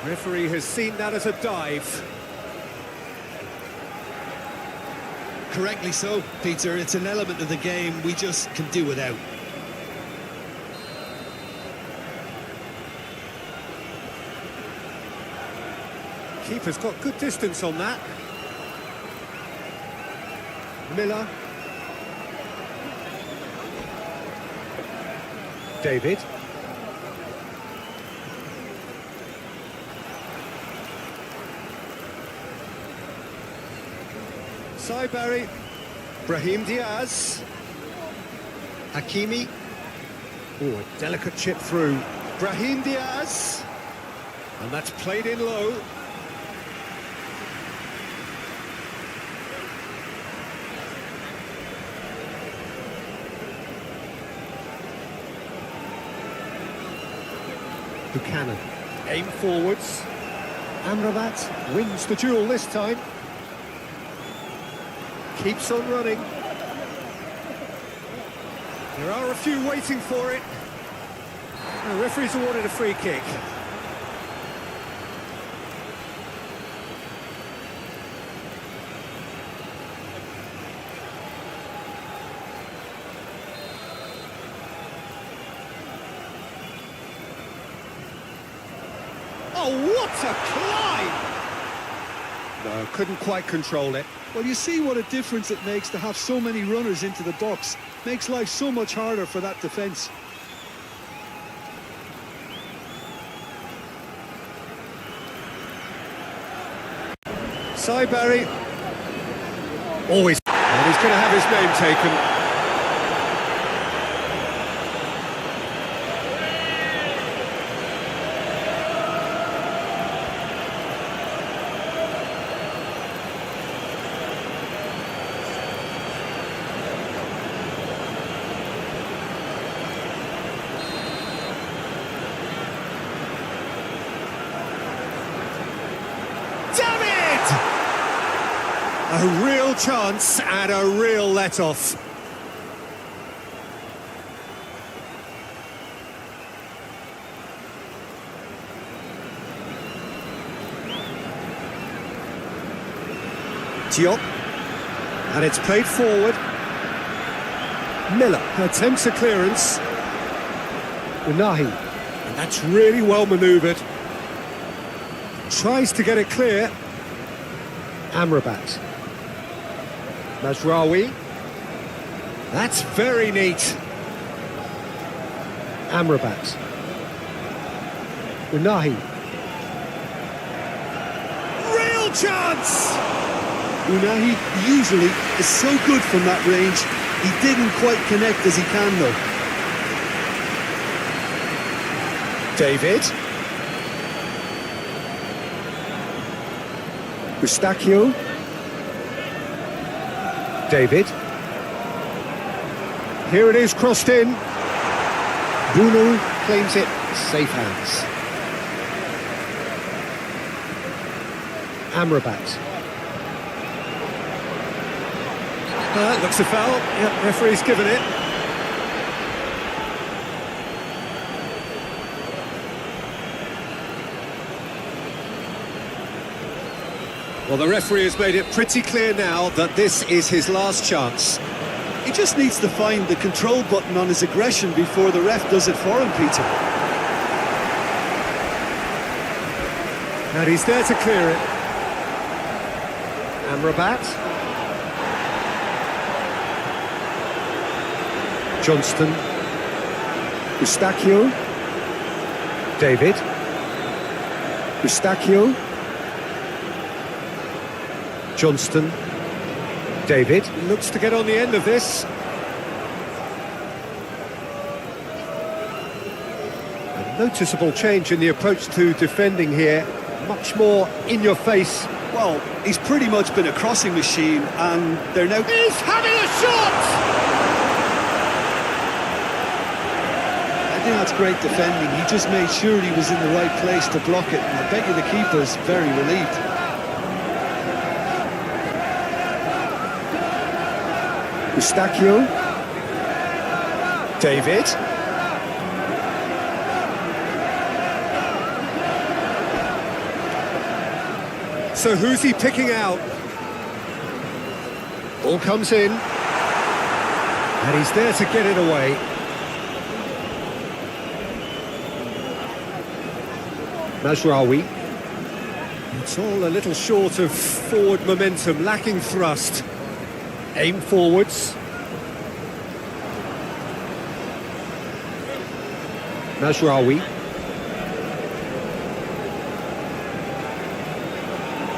Referee has seen that as a dive. Correctly so, Peter. It's an element of the game we just can do without. Keeper's got good distance on that. Miller. David. Saibari. Brahim Diaz. Hakimi. Oh, a delicate chip through. Brahim Diaz. And that's played in low. Buchanan, aim forwards. Amrabat wins the duel this time. Keeps on running. There are a few waiting for it. The referee's awarded a free kick. Oh, what a climb! No, couldn't quite control it. Well, you see what a difference it makes to have so many runners into the box. Makes life so much harder for that defence. Saibari. Always. And he's going to have his name taken. A real chance and a real let-off. Diop. And it's played forward. Miller attempts a clearance. Unahi. And that's really well manoeuvred. Tries to get it clear. Amrabat. Mazraoui. That's very neat. Amrabat. Unahi. Real chance! Unahi usually is so good from that range. He didn't quite connect as he can though. David. Eustachio. David. Here it is, crossed in. Bruno claims it, safe hands. Amrabat. Looks a foul. Yep, referee's given it. Well, the referee has made it pretty clear now that this is his last chance. He just needs to find the control button on his aggression before the ref does it for him, Peter. And he's there to clear it. Amrabat. Johnston. Eustachio. David. Eustachio. Johnston. David. Looks to get on the end of this. A noticeable change in the approach to defending here. Much more in your face. Well, he's pretty much been a crossing machine, and they're now... He's having a shot! I think that's great defending. He just made sure he was in the right place to block it, and I bet you the keeper's very relieved. Eustachio. David. So who's he picking out? Ball comes in. And he's there to get it away. Mazraoui. It's all a little short of forward momentum, lacking thrust. Aim forwards. Mazraoui.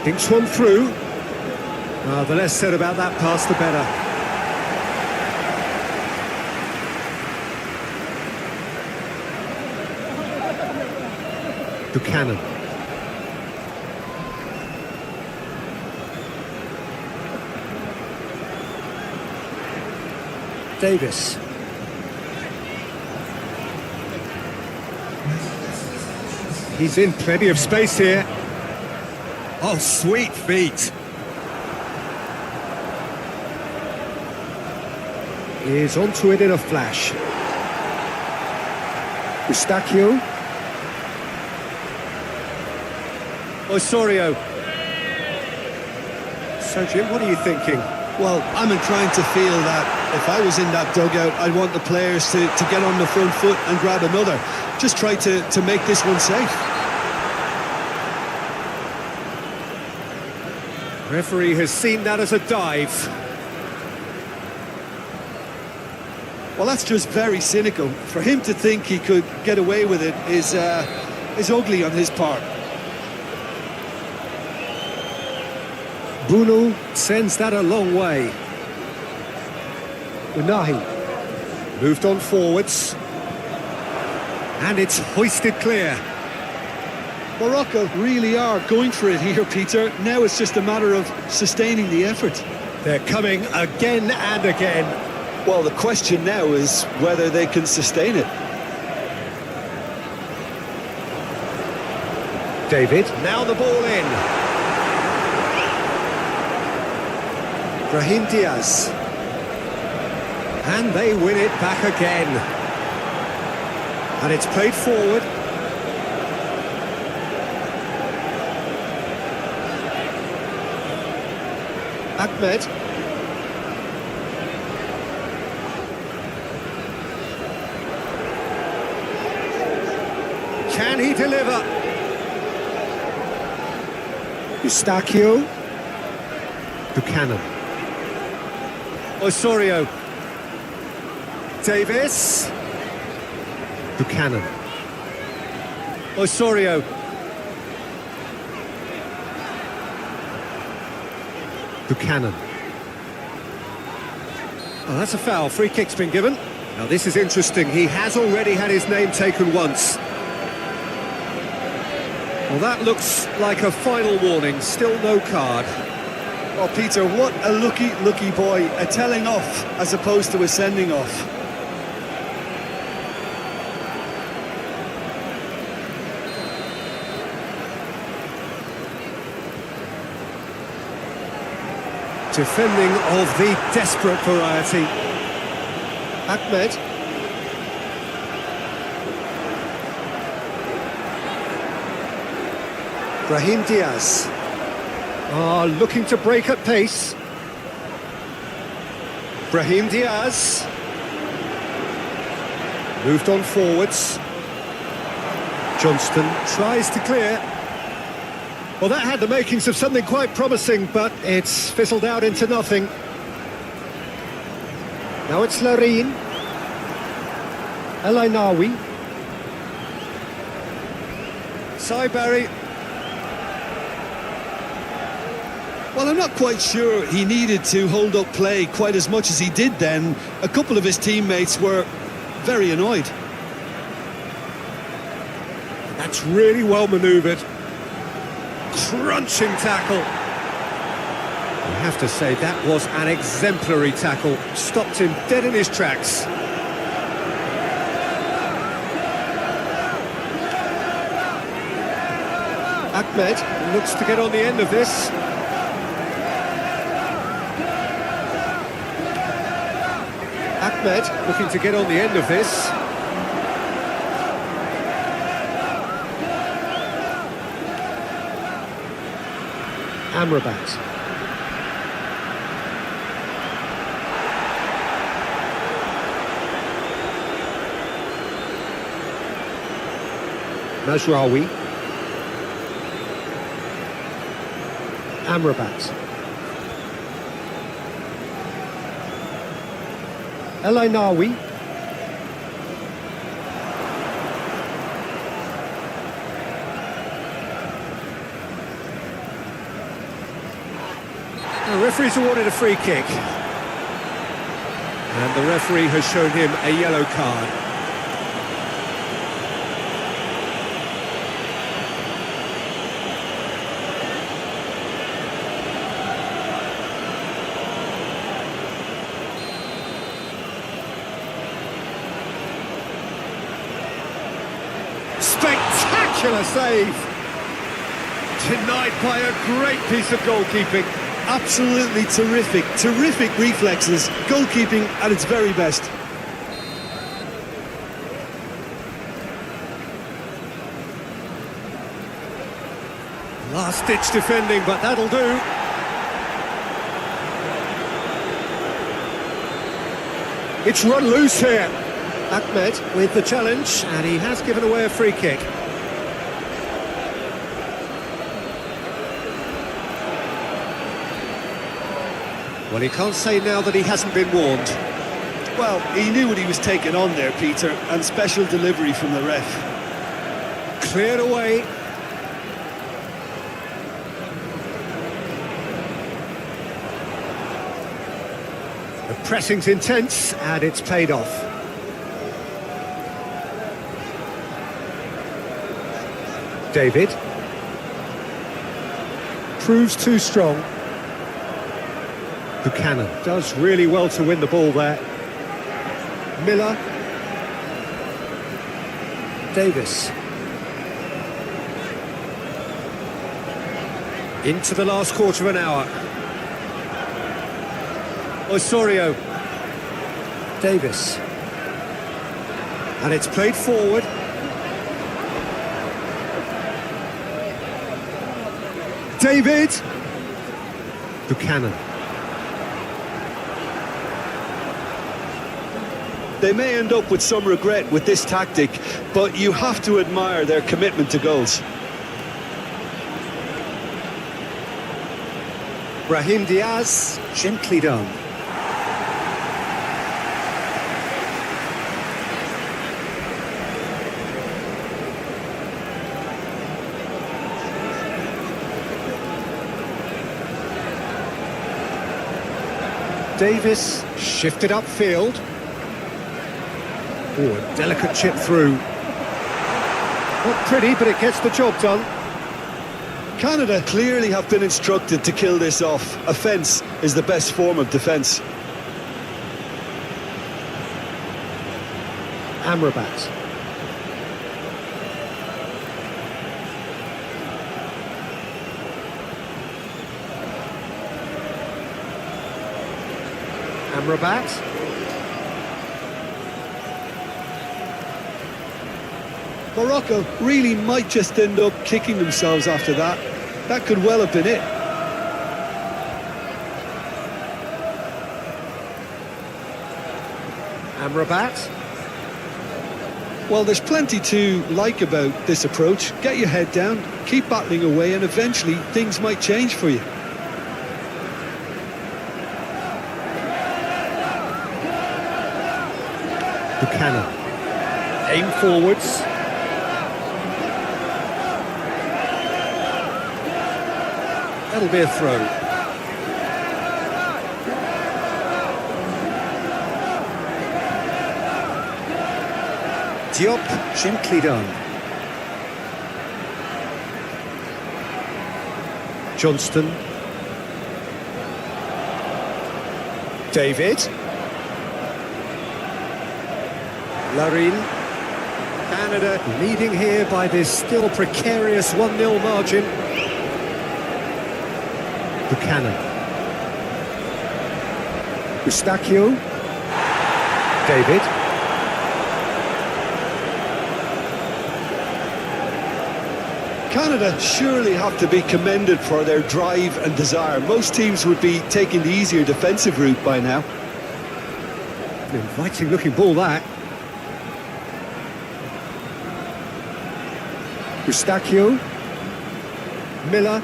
Thinks one through. The less said about that pass, the better. Buchanan. Davis. He's in plenty of space here. Oh, sweet feet. Is onto it in a flash. Eustachio. Osorio. So, Jim, what are you thinking? Well, I'm inclined to feel that if I was in that dugout, I'd want the players to get on the front foot and grab another. Just try to make this one safe. Referee has seen that as a dive. Well, that's just very cynical. For him to think he could get away with it is ugly on his part. Bruno sends that a long way. Unahi moved on forwards. And it's hoisted clear. Morocco really are going for it here, Peter. Now it's just a matter of sustaining the effort. They're coming again and again. Well, the question now is whether they can sustain it. David, now the ball in. Brahim Diaz. And they win it back again. And it's played forward. Ahmed. Can he deliver? Eustachio. Buchanan. Osorio. Davis. Buchanan. Osorio. Buchanan. Oh, that's a foul. Free kick's been given. Now this is interesting. He has already had his name taken once. Well, that looks like a final warning. Still no card. Oh, Peter, what a lucky boy. A telling off as opposed to a sending off. Defending of the desperate variety. Ahmed. Brahim Diaz. Looking to break at pace. Brahim Diaz. Moved on forwards. Johnston tries to clear. Well, that had the makings of something quite promising, but it's fizzled out into nothing. Now it's Larin. El Ainawi. Barry. Well, I'm not quite sure he needed to hold up play quite as much as he did then. A couple of his teammates were very annoyed. That's really well manoeuvred. Crunching tackle. I have to say, that was an exemplary tackle. Stopped him dead in his tracks. Ahmed looks to get on the end of this. Ahmed looking to get on the end of this. Amrabat. Mazraoui. Amrabat. El Ainawi. The referee's awarded a free kick. And the referee has shown him a yellow card. Spectacular save! Denied by a great piece of goalkeeping. Absolutely terrific reflexes, goalkeeping at its very best. Last-ditch defending, but that'll do. It's run loose here. Ahmed with the challenge, and he has given away a free kick. Well, he can't say now that he hasn't been warned. Well, he knew what he was taking on there, Peter, and special delivery from the ref. Cleared away. The pressing's intense, and it's paid off. David. Proves too strong. Buchanan does really well to win the ball there. Miller. Davis. Into the last quarter of an hour. Osorio. Davis. And it's played forward. David. Buchanan. They may end up with some regret with this tactic, but you have to admire their commitment to goals. Brahim Diaz, gently done. Davis shifted upfield. Oh, a delicate chip through. Not pretty, but it gets the job done. Canada clearly have been instructed to kill this off. Offence is the best form of defence. Amrabat. Amrabat. Morocco really might just end up kicking themselves after that. That could well have been it. Amrabat. Well, there's plenty to like about this approach. Get your head down, keep battling away, and eventually things might change for you. Buchanan. Aim forwards. That'll be a throw. Diop, gently done. Johnston. David. Larine. Canada leading here by this still precarious 1-0 margin. Buchanan. Eustachio. David. Canada surely have to be commended for their drive and desire. Most teams would be taking the easier defensive route by now. An inviting looking ball, that. Eustachio. Miller.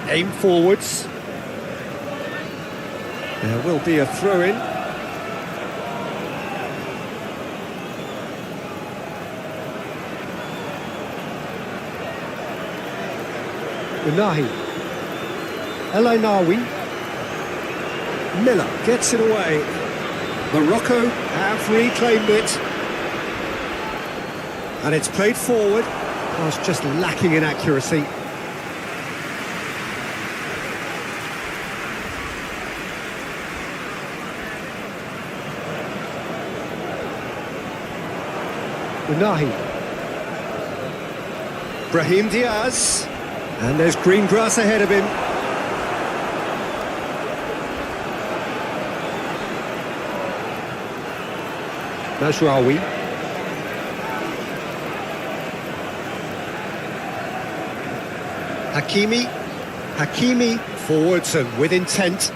Aim forwards. There will be a throw-in. Unahi. Elainawi. Miller gets it away. Morocco have reclaimed it. And it's played forward. Pass just lacking in accuracy. Unahi. Brahim Diaz. And there's green grass ahead of him. Najraoui. Hakimi forwards and with intent.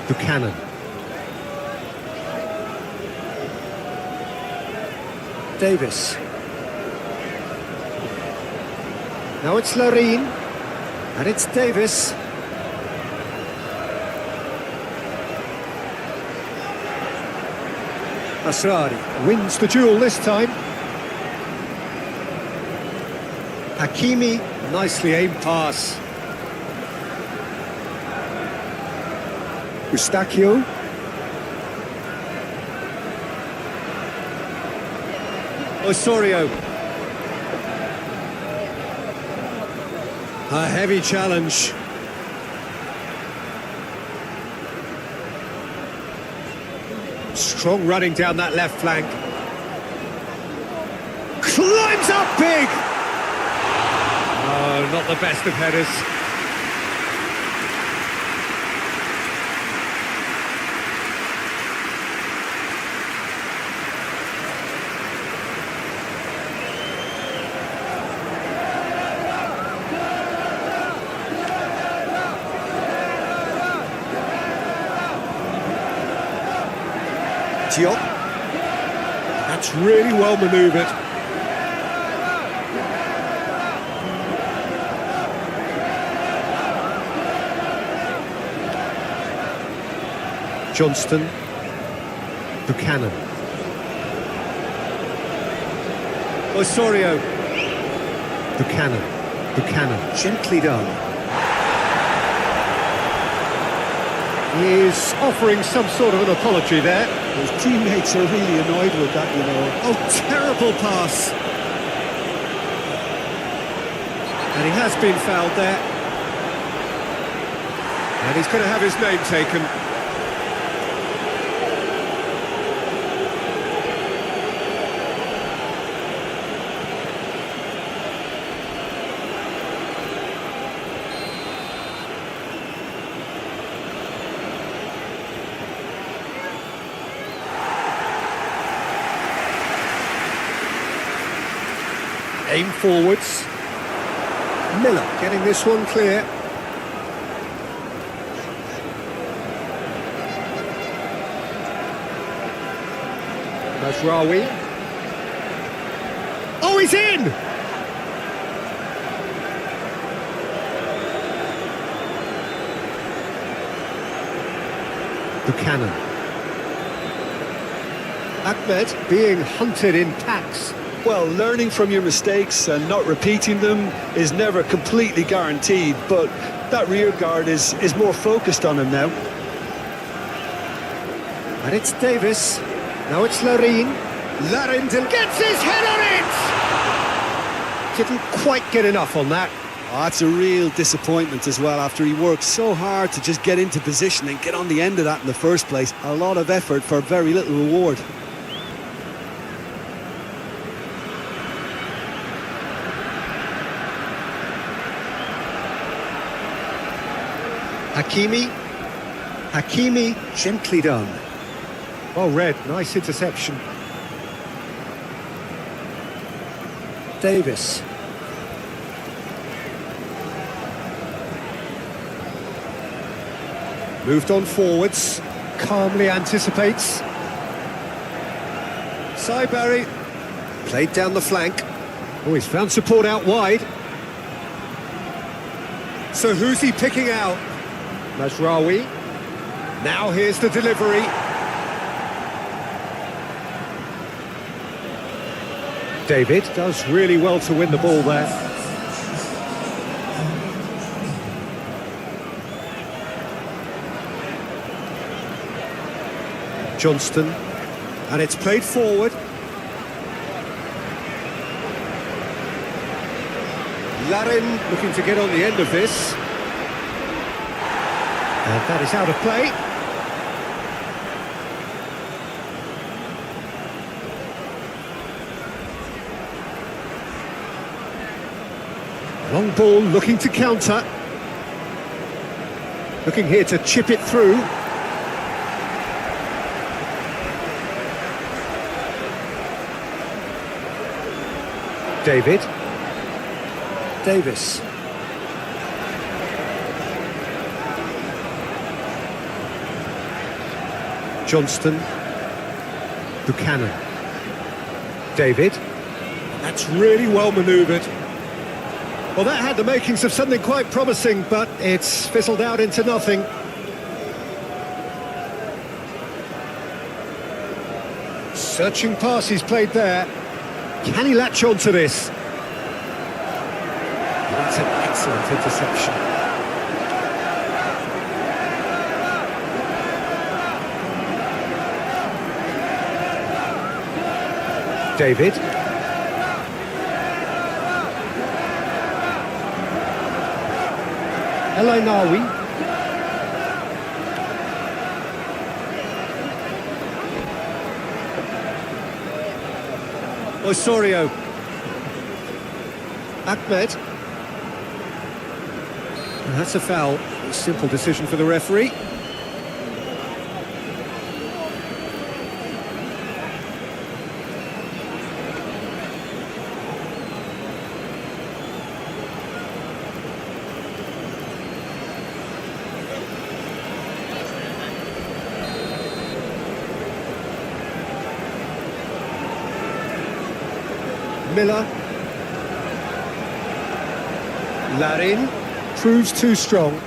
Buchanan. Davis. Now it's Larine, and it's Davis. Asrari wins the duel this time. Hakimi, nicely aimed pass. Eustachio. Osorio. A heavy challenge. Strong running down that left flank. Climbs up big! Oh, not the best of headers. Diop. That's really well manoeuvred. Johnston. Buchanan. Osorio. Buchanan. Gently done. He's offering some sort of an apology there. His teammates are really annoyed with that, you know. Oh, terrible pass. And he has been fouled there. And he's going to have his name taken. Aim forwards. Miller getting this one clear. Mazraoui. Oh, he's in! Buchanan. Ahmed being hunted in packs. Well, learning from your mistakes and not repeating them is never completely guaranteed, but that rear guard is more focused on him now. And it's Davis. Now it's Larin. Larin gets his head on it! Didn't quite get enough on that. Oh, that's a real disappointment as well, after he worked so hard to just get into position and get on the end of that in the first place. A lot of effort for very little reward. Hakimi, gently done. Well read, nice interception. Davis. Moved on forwards, calmly anticipates. Saibari, played down the flank. Oh, he's found support out wide. So who's he picking out? Mazraoui. Now here's the delivery. David does really well to win the ball there. Johnston, and it's played forward. Larin looking to get on the end of this. And that is out of play. Long ball looking to counter. Looking here to chip it through. David. Davis. Johnston. Buchanan. David. That's really well manoeuvred. Well, that had the makings of something quite promising, but it's fizzled out into nothing. Searching pass he's played there. Can he latch on to this? That's an excellent interception. David. El Nawi. Osorio. Ahmed. And that's a foul. A simple decision for the referee. Miller. Larin proves too strong.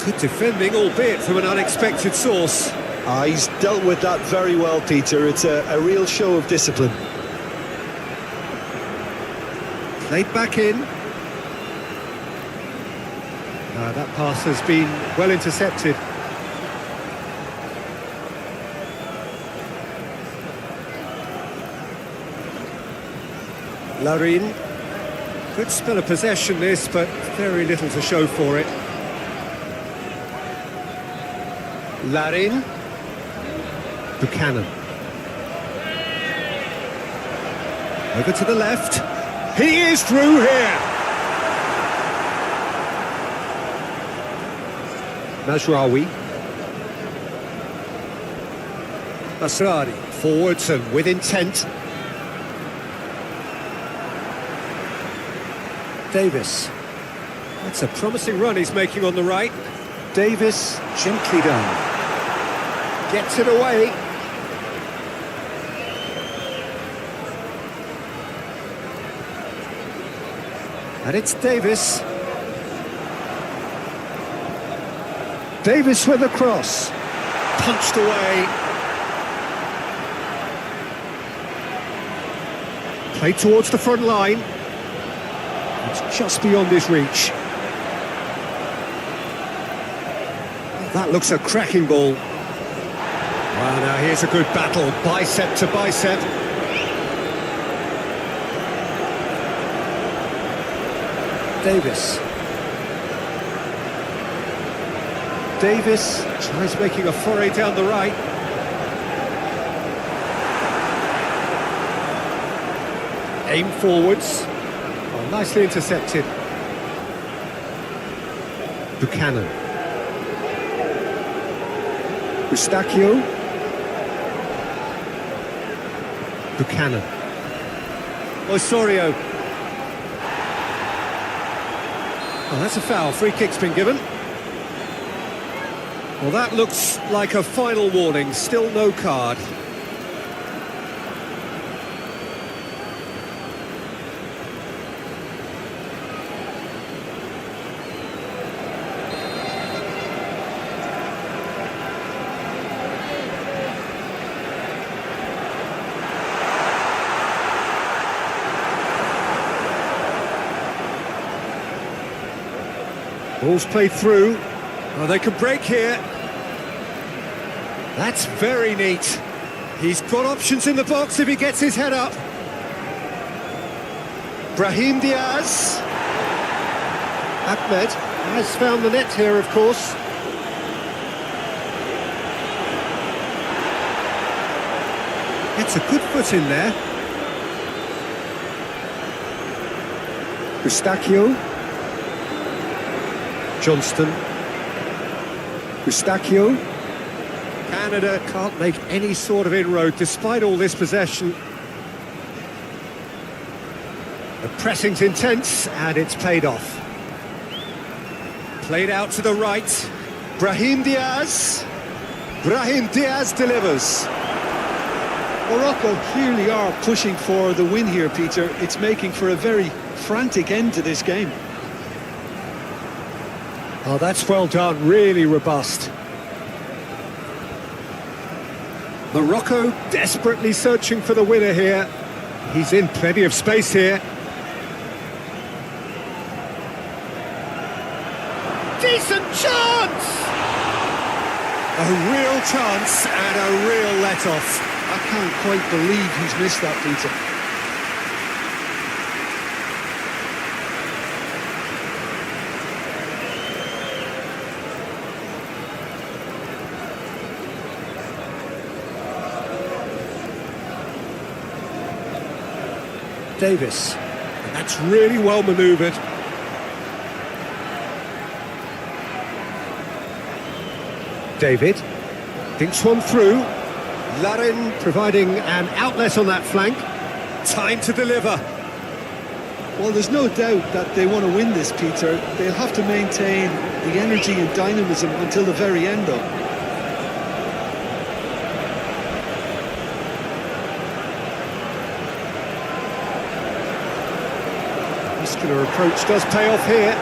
Good defending, albeit from an unexpected source. He's dealt with that very well, Peter. It's a real show of discipline. Played back in. That pass has been well intercepted. Larin, good spell of possession this, but very little to show for it. Larin, Buchanan. Over to the left. He is through here. Mazraoui. Asrari, forwards and with intent. Davis. That's a promising run he's making on the right. Davis, gently done. Gets it away. And it's Davis. Davis with a cross. Punched away. Played towards the front line. It's just beyond his reach. That looks a cracking ball. Well, now here's a good battle, bicep to bicep. Davis. Davis tries making a foray down the right. Aim forwards. Oh, nicely intercepted. Buchanan. Eustachio. Buchanan. Osorio. Oh, that's a foul. Free kick's been given. Well, that looks like a final warning. Still no card. Ball's played through. Oh, they can break here. That's very neat. He's got options in the box if he gets his head up. Brahim Diaz. Ahmed has found the net here, of course. Gets a good foot in there. Eustachio. Johnston. Eustachio. Canada can't make any sort of inroad despite all this possession. The pressing's intense and it's paid off. Played out to the right. Brahim Diaz. Brahim Diaz delivers. Morocco clearly are pushing for the win here, Peter. It's making for a very frantic end to this game. Oh, that's well done, really robust. Morocco desperately searching for the winner here. He's in plenty of space here. Decent chance! A real chance and a real let-off. I can't quite believe he's missed that, Peter. Davis, and that's really well manoeuvred. David thinks one through. Larin providing an outlet on that flank. Time to deliver. Well, there's no doubt that they want to win this, Peter. They'll have to maintain the energy and dynamism until the very end, though. Muscular approach does pay off here.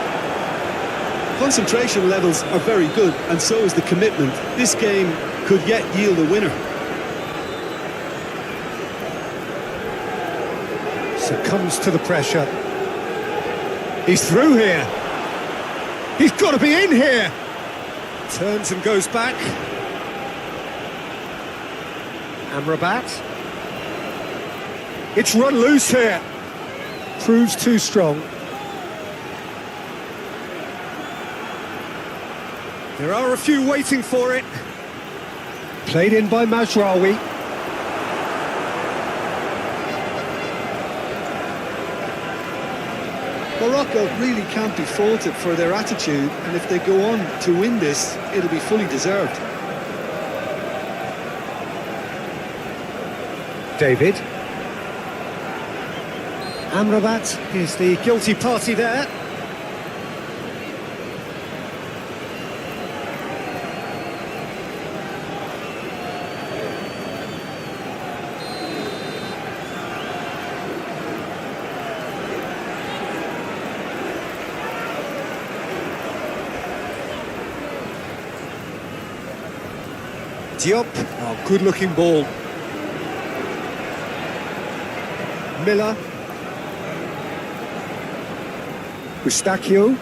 Concentration levels are very good, and so is the commitment. This game could yet yield a winner. Succumbs to the pressure. He's through here. He's got to be in here. Turns and goes back. Amrabat. It's run loose here. Proves too strong. There are a few waiting for it. Played in by Mazraoui. Morocco really can't be faulted for their attitude, and if they go on to win this, it'll be fully deserved. David. Amrabat is the guilty party there. Diop, oh, good-looking ball. Miller. Eustachio.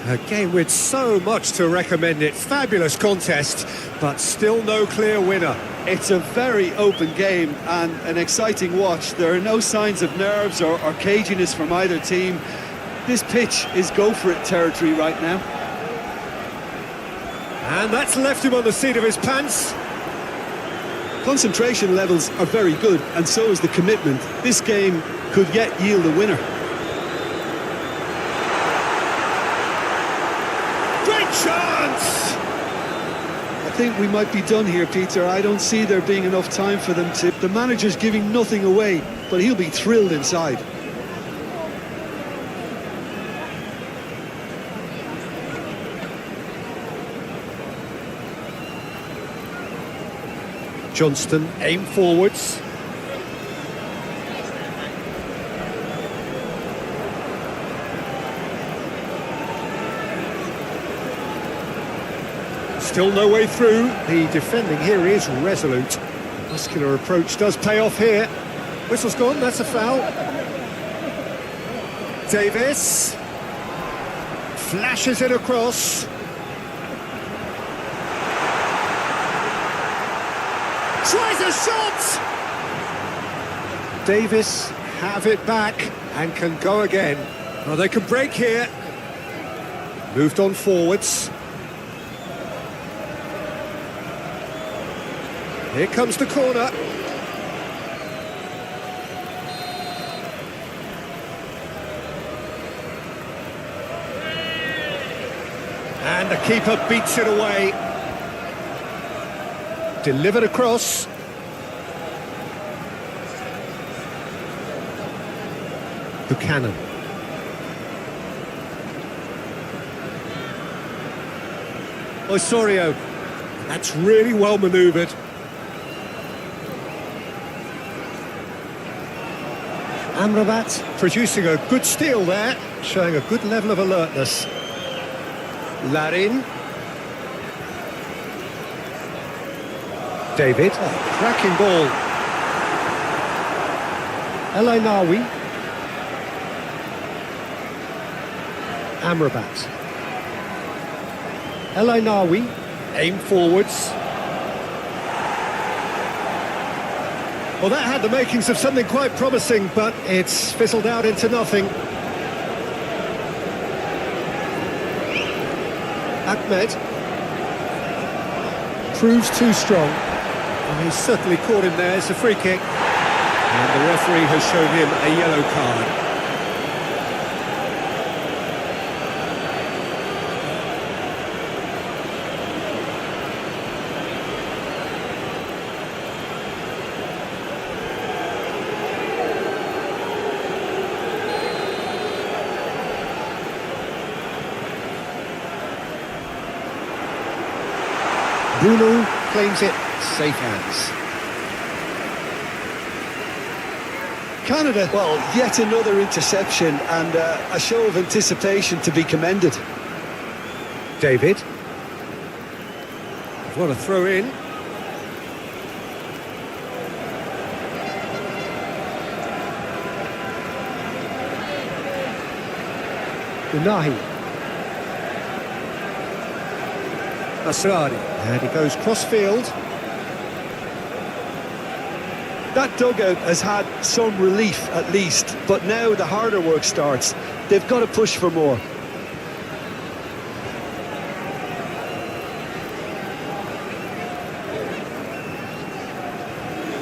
Again, with so much to recommend it. Fabulous contest, but still no clear winner. It's a very open game and an exciting watch. There are no signs of nerves or caginess from either team. This pitch is go-for-it territory right now. And that's left him on the seat of his pants. Concentration levels are very good, and so is the commitment. This game could yet yield a winner. Great chance! I think we might be done here, Peter. I don't see there being enough time for them to... The manager's giving nothing away, but he'll be thrilled inside. Johnston, aim forwards. Still no way through. The defending here is resolute. Muscular approach does pay off here. Whistle's gone, that's a foul. Davis. Flashes it across. Tries a shot! Davis have it back and can go again. Oh, they can break here. Moved on forwards. Here comes the corner. And the keeper beats it away. Delivered across. Buchanan. Osorio. That's really well manoeuvred. Amrabat producing a good steal there, showing a good level of alertness. Larin. David, cracking ball. El Ainawi. Amrabat. El Ainawi, aim forwards. Well, that had the makings of something quite promising, but it's fizzled out into nothing. Ahmed proves too strong. And he's certainly caught him there. It's a free kick. And the referee has shown him a yellow card. Bruno claims it, safe hands. Canada, well, yet another interception and a show of anticipation to be commended. David. What a throw in. Unahi. Nasrani, and he goes cross-field. That dugout has had some relief at least, but now the harder work starts. They've got to push for more.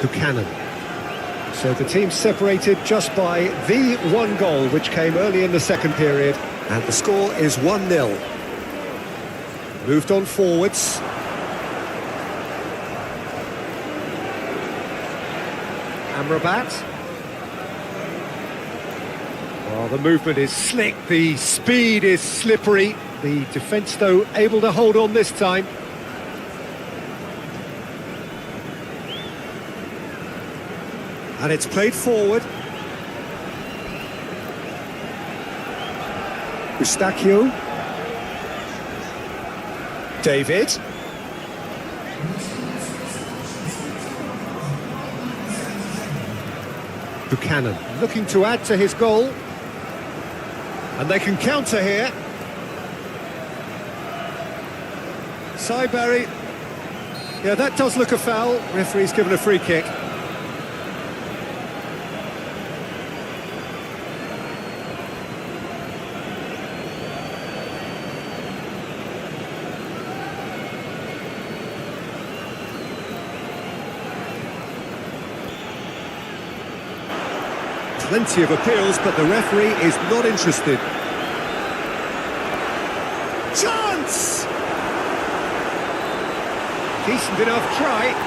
Buchanan. So the team separated just by the one goal, which came early in the second period, and the score is 1-0. Moved on forwards. Amrabat. Well, the movement is slick, the speed is slippery. The defence, though, able to hold on this time. And it's played forward. Eustachio. David. Buchanan looking to add to his goal. And they can counter here. Saiberry. Yeah, that does look a foul. Referee's given a free kick. Plenty of appeals, but the referee is not interested. Chance! Decent enough try.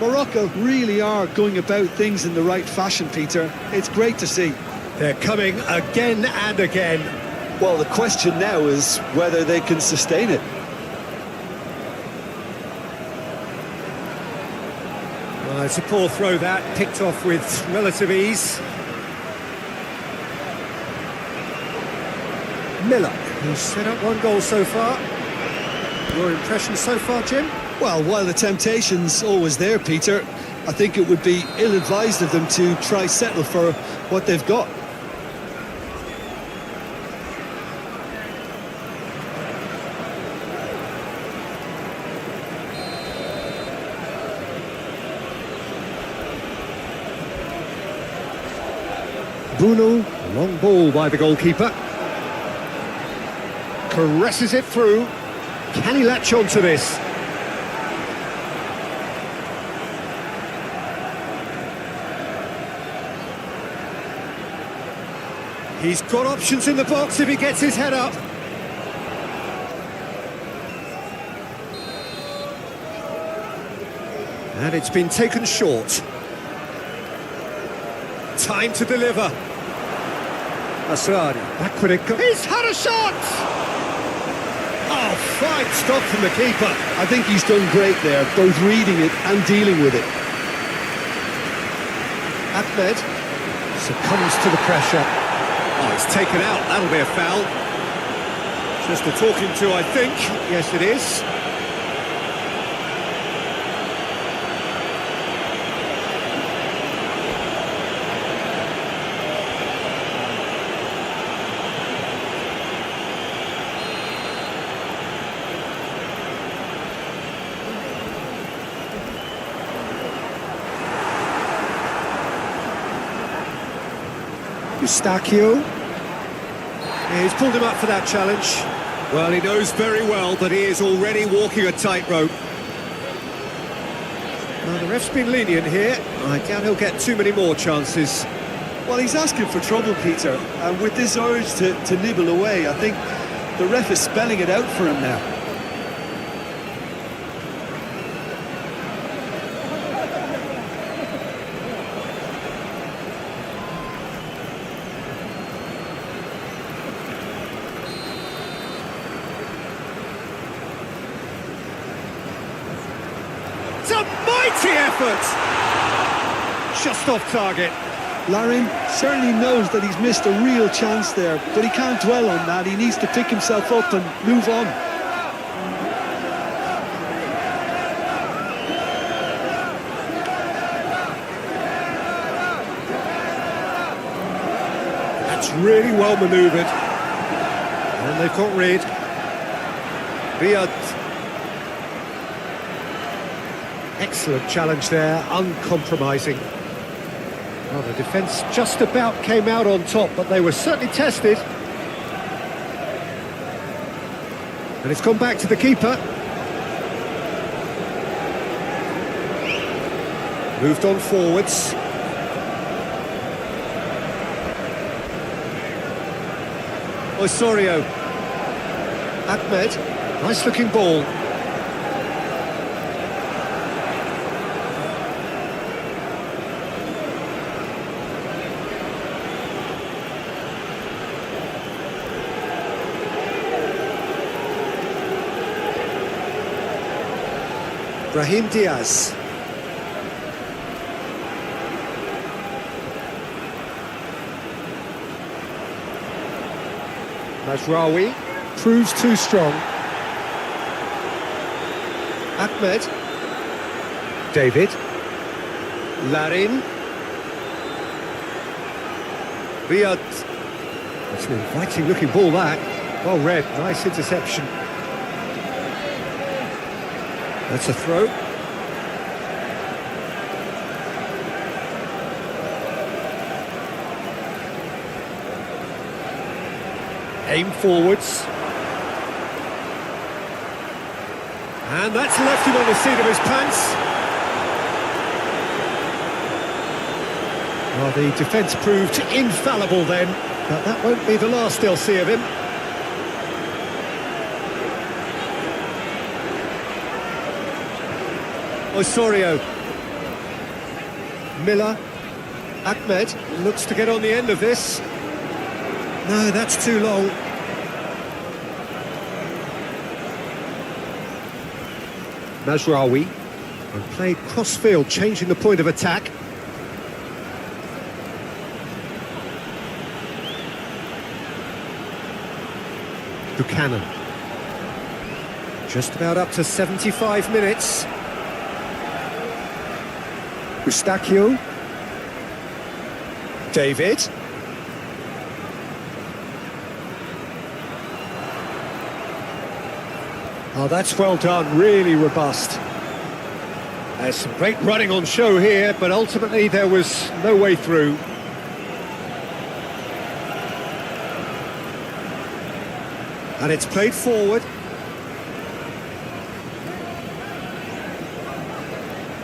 Morocco really are going about things in the right fashion, Peter. It's great to see. They're coming again and again. Well, the question now is whether they can sustain it. Well, it's a poor throw that, picked off with relative ease. Miller, who's set up one goal so far. Your impression so far, Jim? Well, while the temptation's always there, Peter, I think it would be ill-advised of them to try settle for what they've got. Bruno, long ball by the goalkeeper. Caresses it through. Can he latch on to this? He's got options in the box if he gets his head up. And it's been taken short. Time to deliver. Asrari, back with it. He's had a shot! Oh, fine stop from the keeper. I think he's done great there, both reading it and dealing with it. Ahmed succumbs to the pressure. Oh, it's taken out. That'll be a foul. Just a talking to, I think. Yes, it is. Eustachio. Yeah, he's pulled him up for that challenge. Well, he knows very well that he is already walking a tightrope. Well, the ref's been lenient here. I doubt he'll get too many more chances. Well, he's asking for trouble, Peter, and with this urge to nibble away, I think the ref is spelling it out for him now. It's a mighty effort! Just off target. Larin certainly knows that he's missed a real chance there, but he can't dwell on that. He needs to pick himself up and move on. That's really well manoeuvred. And they've got rid. Riyad. Excellent challenge there, uncompromising. Well, the defence just about came out on top, but they were certainly tested. And it's gone back to the keeper. Moved on forwards. Osorio. Ahmed, nice looking ball. Brahim Diaz. Mazraoui proves too strong. Ahmed. David. Larin. Riyad. That's an inviting looking ball, that. Well read, nice interception. That's a throw. Aim forwards. And that's left him on the seat of his pants. Well, the defence proved infallible then, but that won't be the last they'll see of him. Osorio. Miller. Ahmed looks to get on the end of this. No, that's too long. Mazraoui, and played cross-field, changing the point of attack. Buchanan. Just about up to 75 minutes. Eustachio. David. Oh, that's well done, really robust. There's some great running on show here, but ultimately there was no way through. And it's played forward.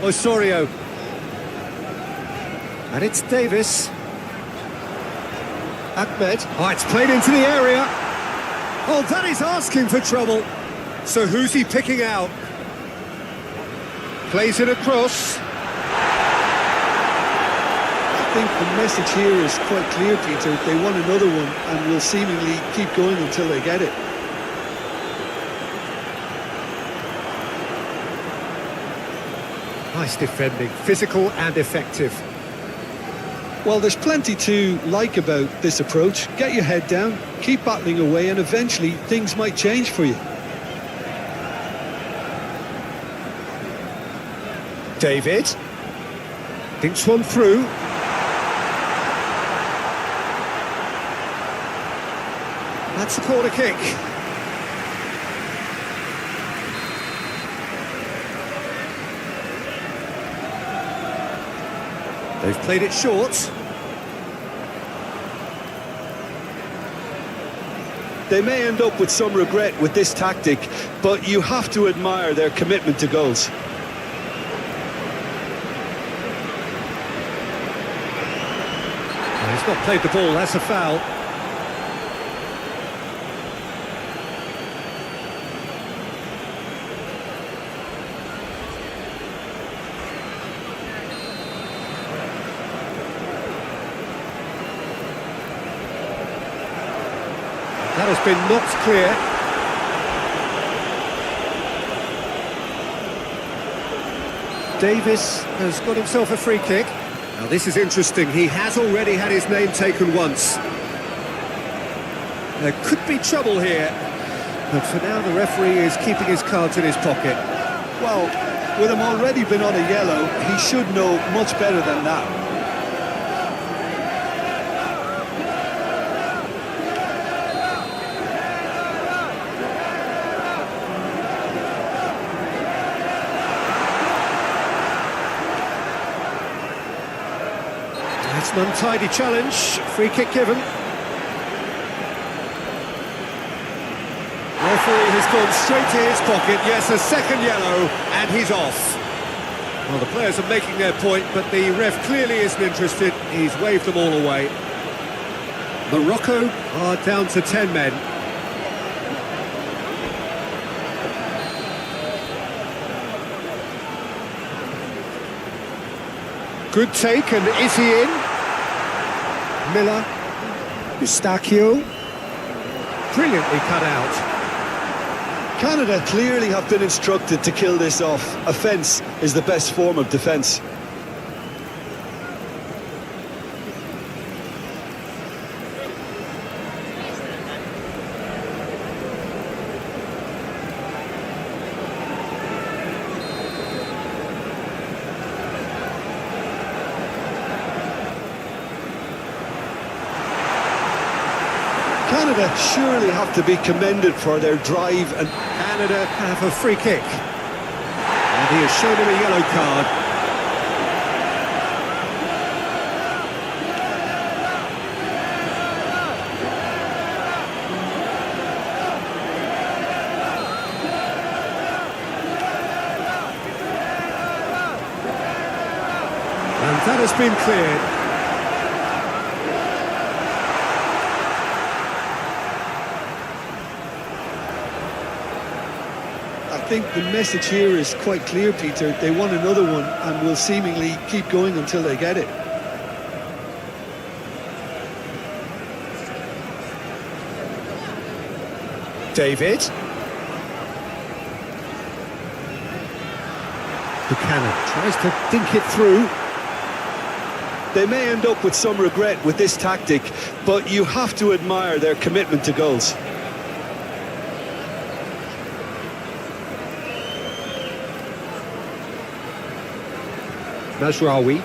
Osorio. And it's Davis. Ahmed. Oh, it's played into the area. Oh, that is asking for trouble. So who's he picking out? Plays it across. I think the message here is quite clear, Peter. They want another one and will seemingly keep going until they get it. Nice defending, physical and effective. Well, there's plenty to like about this approach. Get your head down, keep battling away, and eventually things might change for you. David. Thinks one through. That's a corner kick. They've played it short. They may end up with some regret with this tactic, but you have to admire their commitment to goals. He's not played the ball, that's a foul. That has been knocked clear. Davis has got himself a free kick. Now this is interesting, he has already had his name taken once. There could be trouble here, but for now the referee is keeping his cards in his pocket. Well, with him already been on a yellow, he should know much better than that. It's an untidy challenge, free kick given. Referee has gone straight to his pocket, yes, a second yellow, and he's off. Well, the players are making their point, but the ref clearly isn't interested, he's waved them all away. Morocco are down to 10 men. Good take, and is he in? Miller, Eustachio, brilliantly cut out. Canada clearly have been instructed to kill this off. Offence is the best form of defence. Canada surely have to be commended for their drive, and Canada have a free kick. And he has shown him a yellow card. And that has been cleared. I think the message here is quite clear, Peter. They want another one and will seemingly keep going until they get it. David. Buchanan tries to dink it through. They may end up with some regret with this tactic, but you have to admire their commitment to goals. Mazraoui.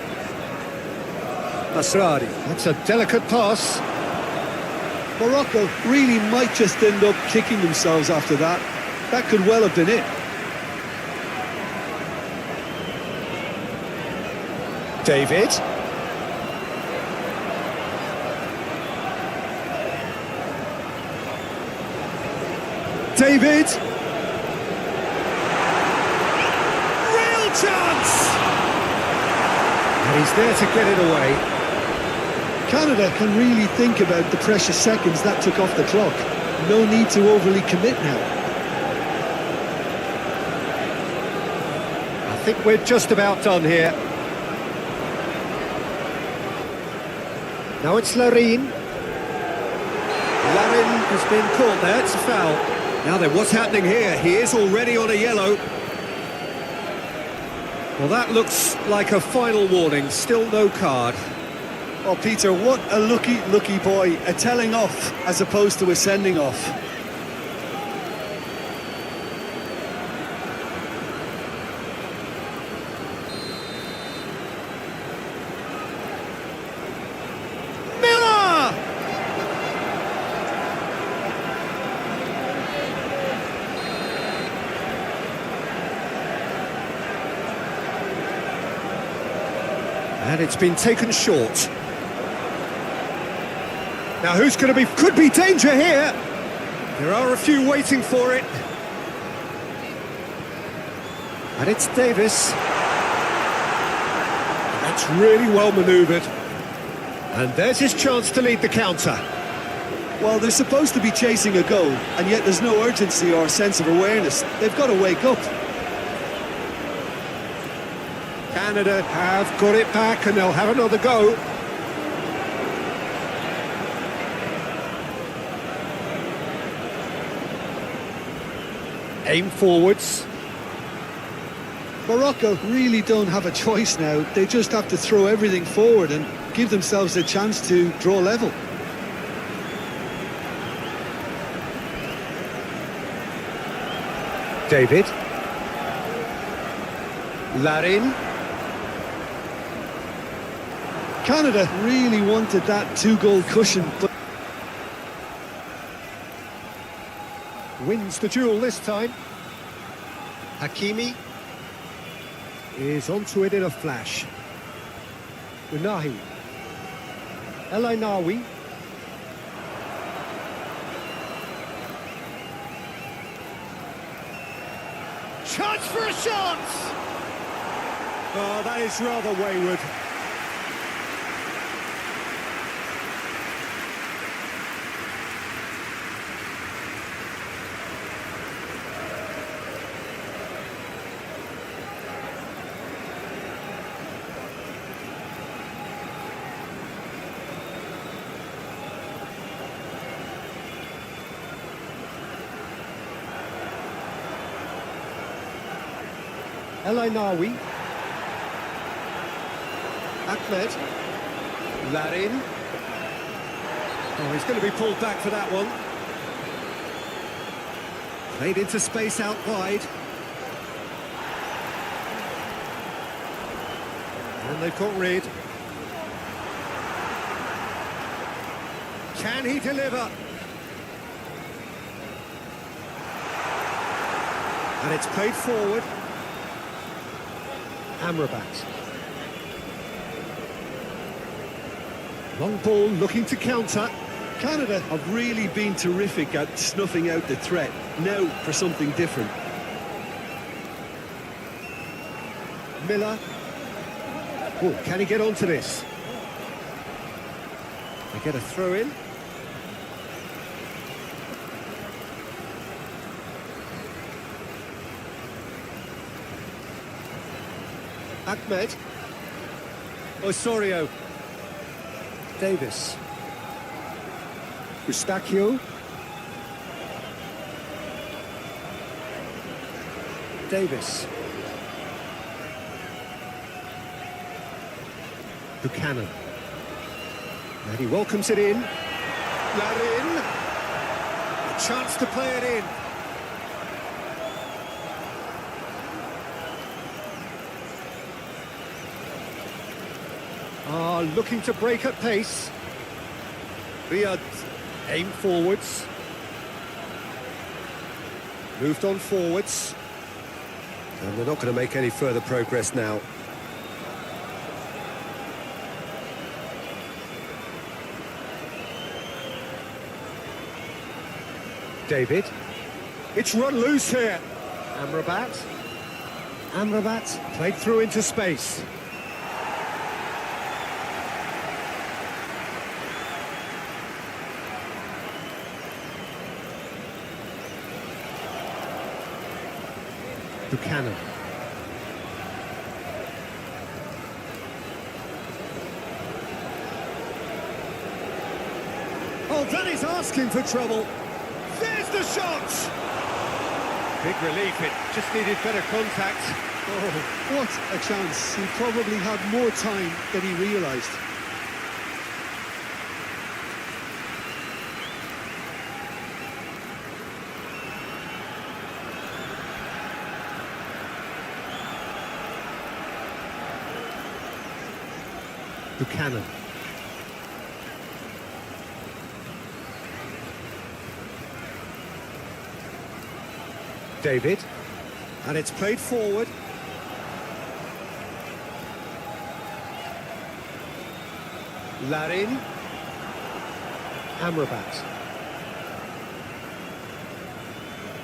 Masradi. That's a delicate pass. Morocco really might just end up kicking themselves after that. That could well have been it. David. David. Real chance! And he's there to get it away. Canada can really think about the precious seconds that took off the clock. No need to overly commit now. I think we're just about done here. Now it's Larin. Larin has been caught there, it's a foul. Now then, what's happening here? He is already on a yellow. Well, that looks like a final warning, still no card. Oh, Peter, what a lucky boy. A telling off as opposed to a sending off. Miller! And it's been taken short. Now who's going to be... Could be danger here! There are a few waiting for it. And it's Davis. That's really well manoeuvred. And there's his chance to lead the counter. Well, they're supposed to be chasing a goal, and yet there's no urgency or sense of awareness. They've got to wake up. Canada have got it back and they'll have another go. Aim forwards. Morocco really don't have a choice now. They just have to throw everything forward and give themselves a chance to draw level. David. Larin. Canada really wanted that two-goal cushion, but Wins the duel this time. Hakimi is onto it in a flash. Unahi. El Ainawi. Chance for a shot! Oh, that is rather wayward. El Ainawi. Ahmed. Larin. Oh, he's going to be pulled back for that one. Played into space out wide. And they've got rid. Can he deliver? And it's played forward. Amrabat. Long ball looking to counter. Canada have really been terrific at snuffing out the threat. Now for something different. Miller. Oh, can he get onto this? They get a throw in. Ahmed. Osorio. Davis. Eustachio. Davis. Buchanan. And he welcomes it in. Larin. A chance to play it in. Looking to break at pace. Riyad aimed forwards. Moved on forwards. And they're not going to make any further progress now. David. It's run loose here. Amrabat. Amrabat played through into space. Buchanan. Oh, that is asking for trouble. There's the shot! Big relief, it just needed better contact. Oh, what a chance. He probably had more time than he realised. Buchanan. David. And it's played forward. Larin. Amrabat.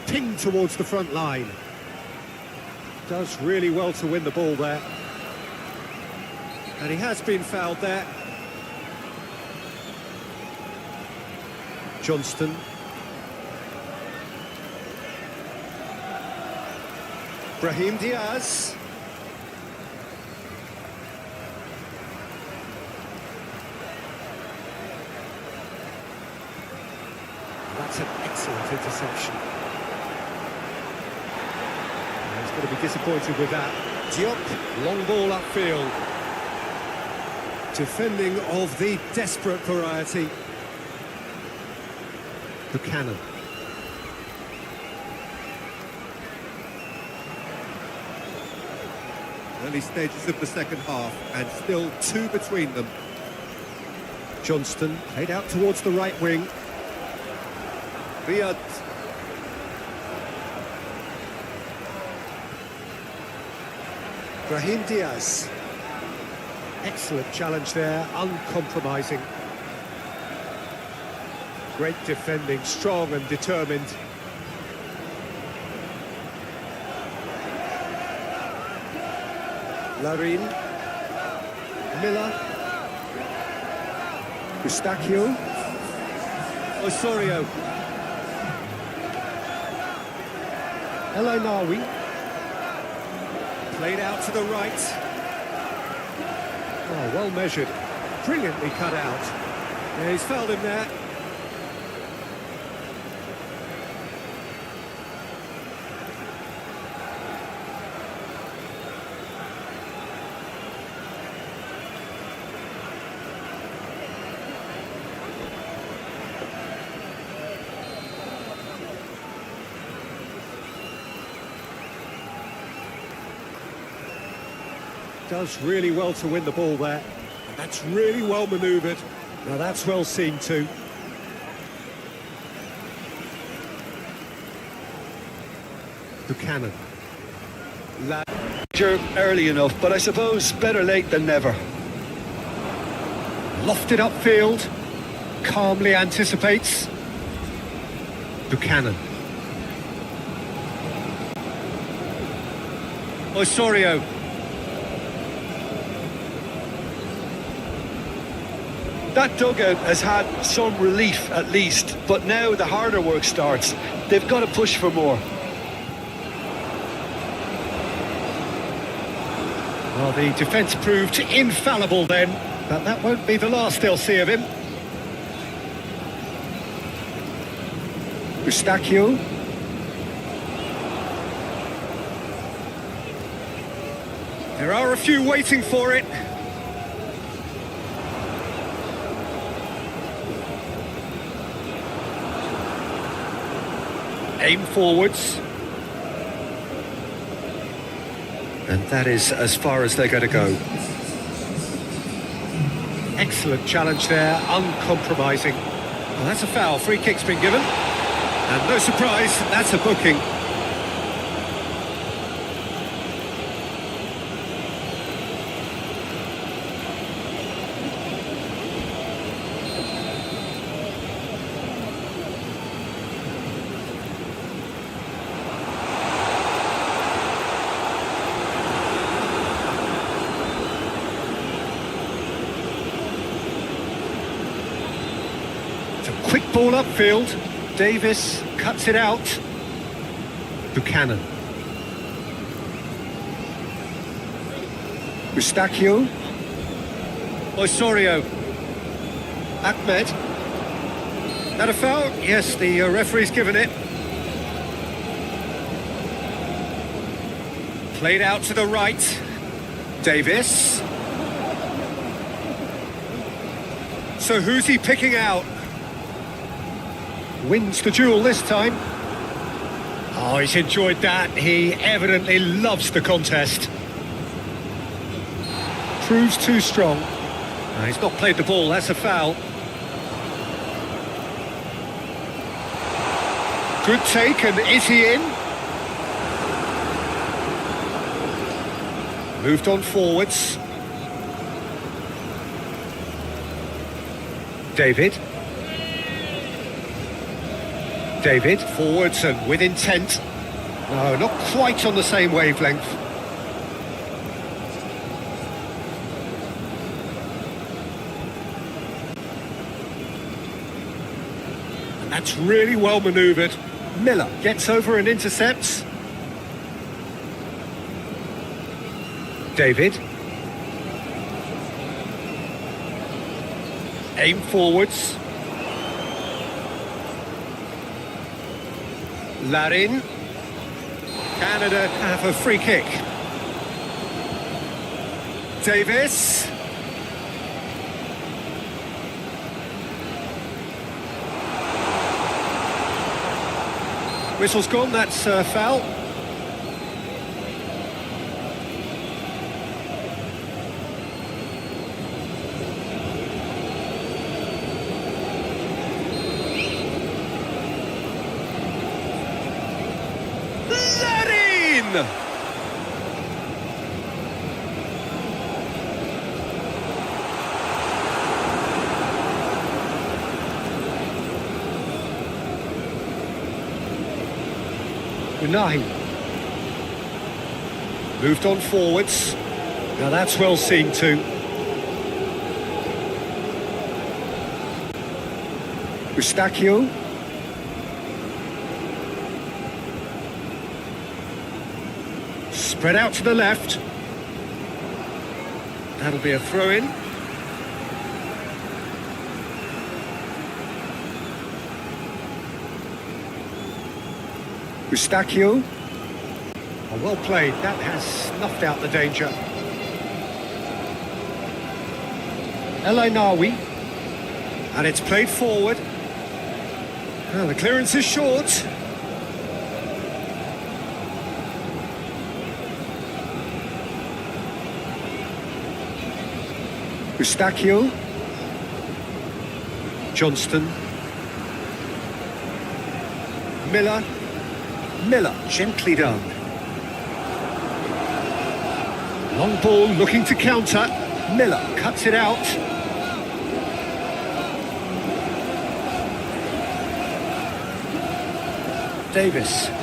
Pinged towards the front line. Does really well to win the ball there. And he has been fouled there. Johnston. Brahim Diaz. That's an excellent interception. He's going to be disappointed with that. Diop, long ball upfield. Defending of the desperate variety. Buchanan. Early stages of the second half, and still two between them. Johnston played out towards the right wing. Riyad. Brahim Diaz. Excellent challenge there, uncompromising. Great defending, strong and determined. Larin. Miller. Eustachio. Osorio. El Ainawi. Played out to the right. Oh, well measured. Brilliantly cut out. Yeah, he's fouled him there. does really well to win the ball there. And that's really well manoeuvred. Now that's well seen too. Buchanan. Early enough, but I suppose better late than never. Lofted upfield. Calmly anticipates. Buchanan. Osorio. That dugout has had some relief at least, but now the harder work starts. They've got to push for more. Well, the defence proved infallible then, but that won't be the last they'll see of him. Eustachio. There are a few waiting for it. Aim forwards. And that is as far as they're going to go. Excellent challenge there, uncompromising. Well, that's a foul, free kick's been given. And no surprise, that's a booking. Quick ball upfield. Davis cuts it out. Buchanan. Eustachio. Osorio. Ahmed. That a foul? Yes, the referee's given it. Played out to the right. Davis. So who's he picking out? Wins the duel this time. Oh, he's enjoyed that. He evidently loves the contest. Proves too strong. No, he's not played the ball, that's a foul. Good take, and is he in? Moved on forwards. David. David, forwards and with intent. No, not quite on the same wavelength. And that's really well manoeuvred. Miller gets over and intercepts. David. Aim forwards. Larin. Canada have a free kick. Davis. Whistle's gone, that's foul. Unahi. Moved on forwards. Now that's well seen too. Eustachio. Spread out to the left. That'll be a throw-in. Eustachio. Oh, well played, that has snuffed out the danger. El Ainawi. And it's played forward. Oh, the clearance is short. Eustachio. Johnston. Miller. Miller, gently done. Long ball looking to counter. Miller cuts it out. Davis.